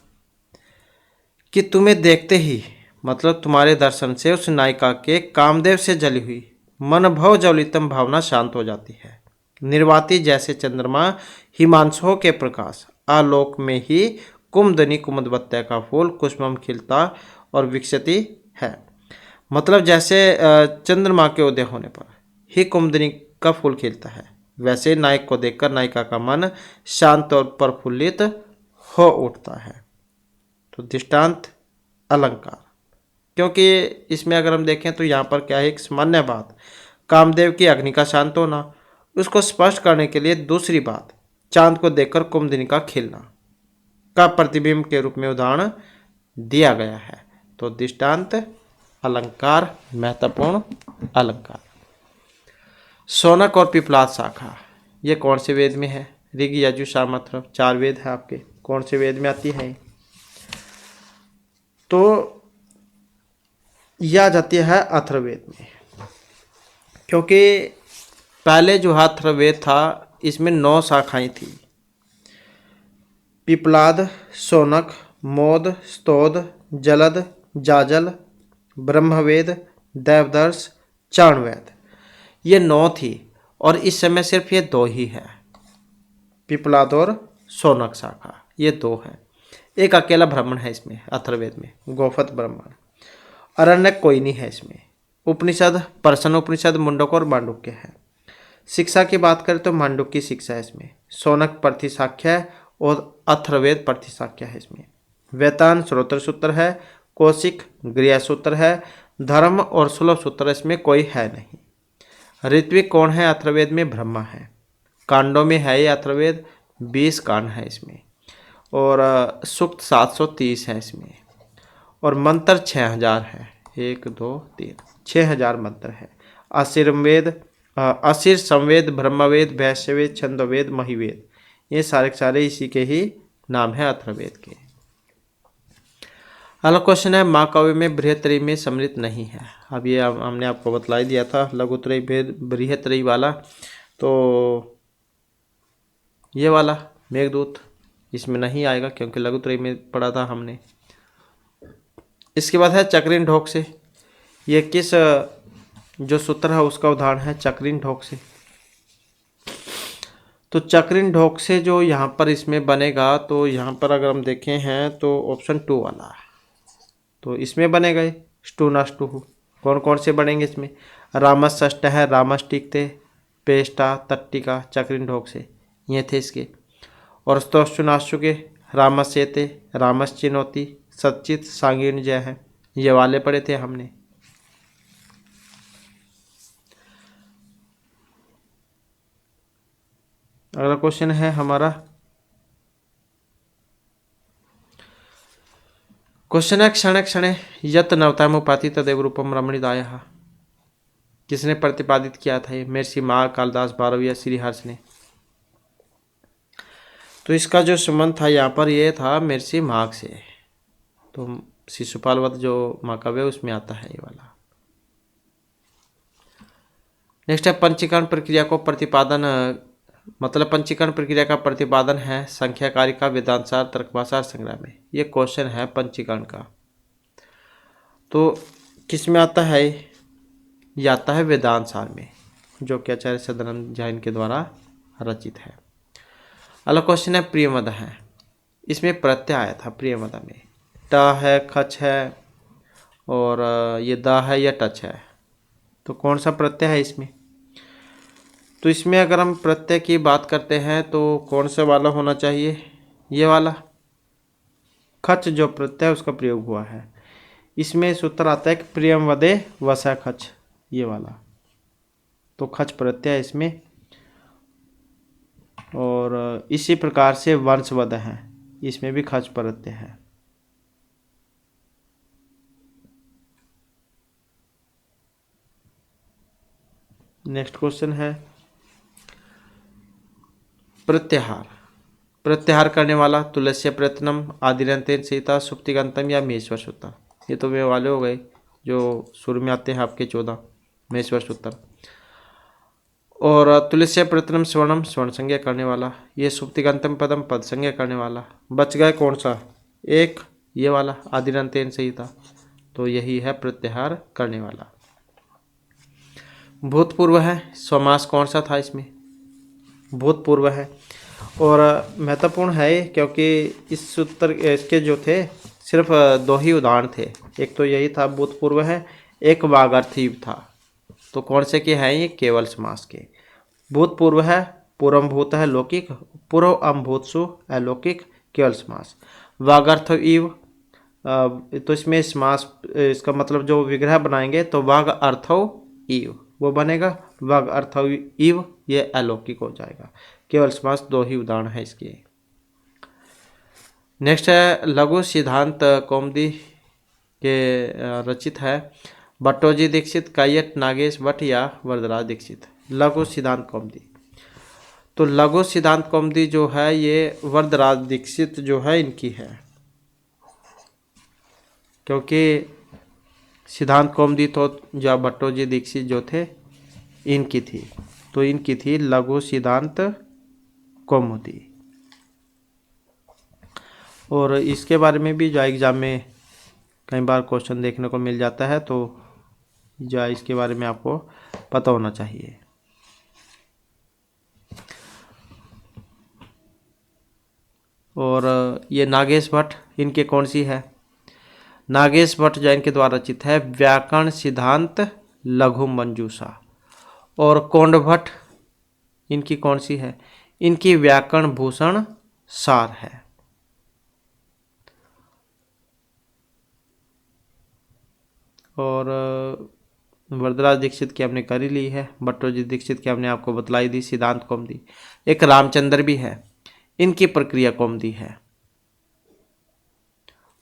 कि तुम्हें देखते ही, मतलब तुम्हारे दर्शन से उस नायिका के कामदेव से जली हुई मन भव जवलितम भावना शांत हो जाती है। निर्वाति जैसे चंद्रमा हिमांशुओं के प्रकाश आलोक में ही कुमदनी कुमुदवत्या का फूल कुसुमम खिलता और विकसती है। मतलब जैसे चंद्रमा के उदय होने पर ही कुमदनी का फूल खिलता है, वैसे नायक को देखकर नायिका का मन शांत और प्रफुल्लित हो उठता है। तो दृष्टांत अलंकार, क्योंकि इसमें अगर हम देखें तो यहाँ पर क्या है, एक सामान्य बात कामदेव की अग्नि का शांत होना, उसको स्पष्ट करने के लिए दूसरी बात चांद को देखकर कुमुदिनी का खिलना का प्रतिबिंब के रूप में उदाहरण दिया गया है। तो दृष्टांत अलंकार महत्वपूर्ण अलंकार। शौनक और पिपलाद शाखा, ये कौन से वेद में है? ऋग, यजु, साम, अथर्व, 4 वेद है आपके। कौन से वेद में आती है? तो यह आ जाती है अथर्ववेद में, क्योंकि पहले जो अथर्ववेद था इसमें 9 शाखाएं थी। पिपलाद, शौनक, मोद, स्तोद, जलद, जाजल, ब्रह्मवेद, देवदर्श, चाणवेद, ये 9 थी। और इस समय सिर्फ ये 2 ही है, पिपलाद और शौनक शाखा, ये 2 है। एक अकेला ब्राह्मण है इसमें अथर्ववेद में, गोफत ब्राह्मण। अरण्यक कोई नहीं है इसमें। उपनिषद पर्शन उपनिषद मुंडक और मांडुक्य है। शिक्षा की बात करें तो मांडुक्य की शिक्षा है इसमें। शौनक प्रतिशाख्य है और अथर्ववेद प्रतिशाख्य है इसमें। वेतान श्रोत्र सूत्र है, कौशिक गृह सूत्र है, धर्म और सुलभ सूत्र इसमें कोई है नहीं। ऋत्विक कौन है अथर्ववेद में? ब्रह्मा है। कांडों में है ये अथर्ववेद, 20 कांड है इसमें। और सूक्त 730 है इसमें। और मंत्र 6000 है, 1 2 3 6000 मंत्र है। असिर संवेद, ब्रह्मवेद, वैश्यवेद, छंदोवेद, महिवेद, ये सारे सारे इसी के ही नाम है अथर्ववेद के। अगला क्वेश्चन है महाकाव्य में बृहत्त्रयी में सम्मिलित नहीं है। अब ये हमने आपको बतला ही दिया था, लघुत्रयी बृहत्त्रयी वाला, तो ये वाला मेघदूत इसमें नहीं आएगा क्योंकि लघुत्रयी में पढ़ा था हमने। इसके बाद है चक्रीन ढोक से। ये किस जो सूत्र है उसका उदाहरण है? चक्रीन ढोक से। तो चक्रीन ढोक से जो यहाँ पर इसमें बनेगा, तो यहाँ पर अगर हम देखें हैं तो ऑप्शन 2 वाला, तो इसमें बनेगा स्टूनाष्टु। कौन कौन से बनेंगे इसमें? रामस षष्ठ है, रामष्टिकते, पेष्टा, तट्टिका, चक्रीन ढोक से, ये थे इसके। और स्तोष्टुनाशु के रामस्येते, रामश्चिनोति, सच्चित, सांगीन जय है, ये वाले पढ़े थे हमने। अगला क्वेश्चन है हमारा, क्वेश्चन है क्षण क्षण यत नवतामुपाति तदेव रूपम रमणीदायः। किसने प्रतिपादित किया था ये? महर्षि माघ, कालिदास, भारवी या श्रीहर्ष ने? तो इसका जो संबंध था यहाँ पर ये था महर्षि माघ से। तो शिशुपाल वध जो महाकाव्य उसमें आता है ये वाला। नेक्स्ट है पंचीकरण प्रक्रिया को प्रतिपादन, मतलब पंचीकरण प्रक्रिया का प्रतिपादन है संख्याकारिका, वेदांतसार, तर्कभाषा, संग्रह में। ये क्वेश्चन है पंचीकरण का। तो किस में आता है? ये आता है वेदांतसार में, जो कि आचार्य सदानंद जैन के द्वारा रचित है। अगला क्वेश्चन है प्रियमद है। इसमें प्रत्यय आया था प्रियमद में, ट है, खच है, और ये द है या टच है। तो कौन सा प्रत्यय है इसमें? तो इसमें अगर हम प्रत्यय की बात करते हैं तो कौन सा वाला होना चाहिए? ये वाला खच जो प्रत्यय उसका प्रयोग हुआ है। इसमें सूत्र आता है कि प्रियम वदे वसा खच, ये वाला। तो खच प्रत्यय है इसमें। और इसी प्रकार से वंशवद है, इसमें भी खच प्रत्यय है। नेक्स्ट क्वेश्चन है प्रत्याहार। प्रत्याहार करने वाला तुलस्य प्रयत्नम, आदिरंतेन सीता, सुप्तिगंतम या महेश्वर सूत्र। ये तो वे वाले हो गए जो शुरू में आते हैं आपके 14 महेश्वर सूत्र। और तुलस्य प्रयत्नम स्वर्णम, स्वर्ण संज्ञा करने वाला। ये सुप्तिगंतम पदम, पद संज्ञा करने वाला। बच गए कौन सा? एक ये वाला आदिरंतेन सीता, तो यही है प्रत्याहार करने वाला। भूतपूर्व है, समास कौन सा था इसमें? भूतपूर्व है। और महत्वपूर्ण है क्योंकि इस सूत्र इसके जो थे सिर्फ 2 ही उदाहरण थे। एक तो यही था भूतपूर्व है, एक वागर्थीव था। तो कौन से के हैं ये? केवल समास के। भूतपूर्व है, पूर्वभूत है लौकिक, पूर्व अम्भूतसु अलौकिक, केवल समास। वागर्थ इव, तो इसमें समास इसका मतलब जो विग्रह बनाएंगे तो वाग अर्थो इव वो बनेगा, वाग अर्थो इव ये अलौकिक हो जाएगा। केवल समास 2 ही उदाहरण है इसके। नेक्स्ट है लघु सिद्धांत कौमुदी के रचित है भट्टोजी दीक्षित, कैयट, नागेश भट्ट या वरदराज दीक्षित। लघु सिद्धांत कौमुदी, तो लघु सिद्धांत कौमुदी जो है ये वरदराज दीक्षित जो है इनकी है, क्योंकि सिद्धांत कौमुदी तो जो भट्टोजी दीक्षित जो थे इनकी थी। तो इनकी थी लघु सिद्धांत कौमुदी। और इसके बारे में भी जो एग्जाम में कई बार क्वेश्चन देखने को मिल जाता है, तो जो इसके बारे में आपको पता होना चाहिए। और ये नागेश भट्ट इनके कौन सी है? नागेश भट्ट जैन के द्वारा रचित है व्याकरण सिद्धांत लघु मंजूषा। और कोंड भट्ट इनकी कौन सी है? इनकी व्याकरण भूषण सार है। और वरदराज दीक्षित की हमने कर ही ली है, भट्टोजी दीक्षित की हमने आपको बतलाई दी सिद्धांत कौमुदी। एक रामचंद्र भी है, इनकी प्रक्रिया कौमुदी है।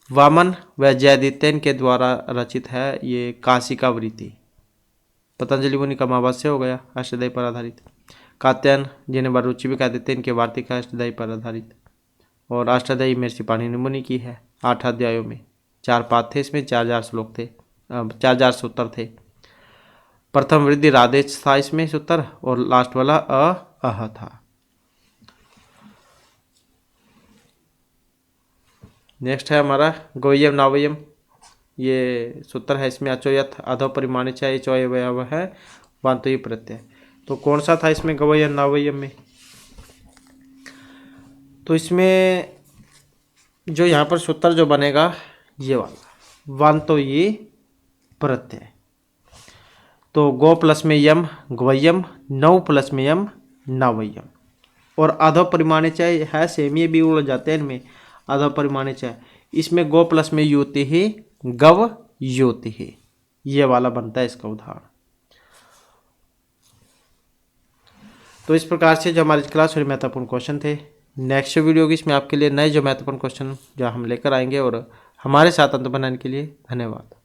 वामन व जयदित्यन के द्वारा रचित है ये काशिका वृत्ति। पतंजलि मुनि का महाभाष्य हो गया अष्टाध्यायी पर आधारित। कात्यायन जिन्हें वरुचि भी कह देते हैं इनके वार्तिक है अष्टाध्यायी पर आधारित। और अष्टाध्यायी महर्षि पाणिनि मुनि की है 8 अध्यायों में 4 पाद थे इसमें, 4000 श्लोक थे, 4000 सूत्र थे। प्रथम वृद्धि राधेश था इसमें सूत्र, और लास्ट वाला अह था। नेक्स्ट है हमारा गवयम नावयम, ये सूत्र है इसमें अचो यथ अधो परिमाणी चाहिए चौय वयव है वांतो ये प्रत्यय। तो कौन सा था इसमें गवयम नावयम में? तो इसमें जो यहाँ पर सूत्र जो बनेगा ये वाला वांतो ये प्रत्यय। तो गो प्लस में यम गवयम, नौ प्लस में यम नावयम, और आधो परिमाणे चाहिए है सेम, ये भी उड़ जाते हैं इनमें। आधो परिमाणे चाहिए इसमें गो प्लस में युति ही गव युति ही, ये वाला बनता है इसका उदाहरण। तो इस प्रकार से जो हमारी क्लास में महत्वपूर्ण क्वेश्चन थे। नेक्स्ट वीडियो की इसमें आपके लिए नए जो महत्वपूर्ण क्वेश्चन जो हम लेकर आएंगे, और हमारे साथ अंत बनाने के लिए धन्यवाद।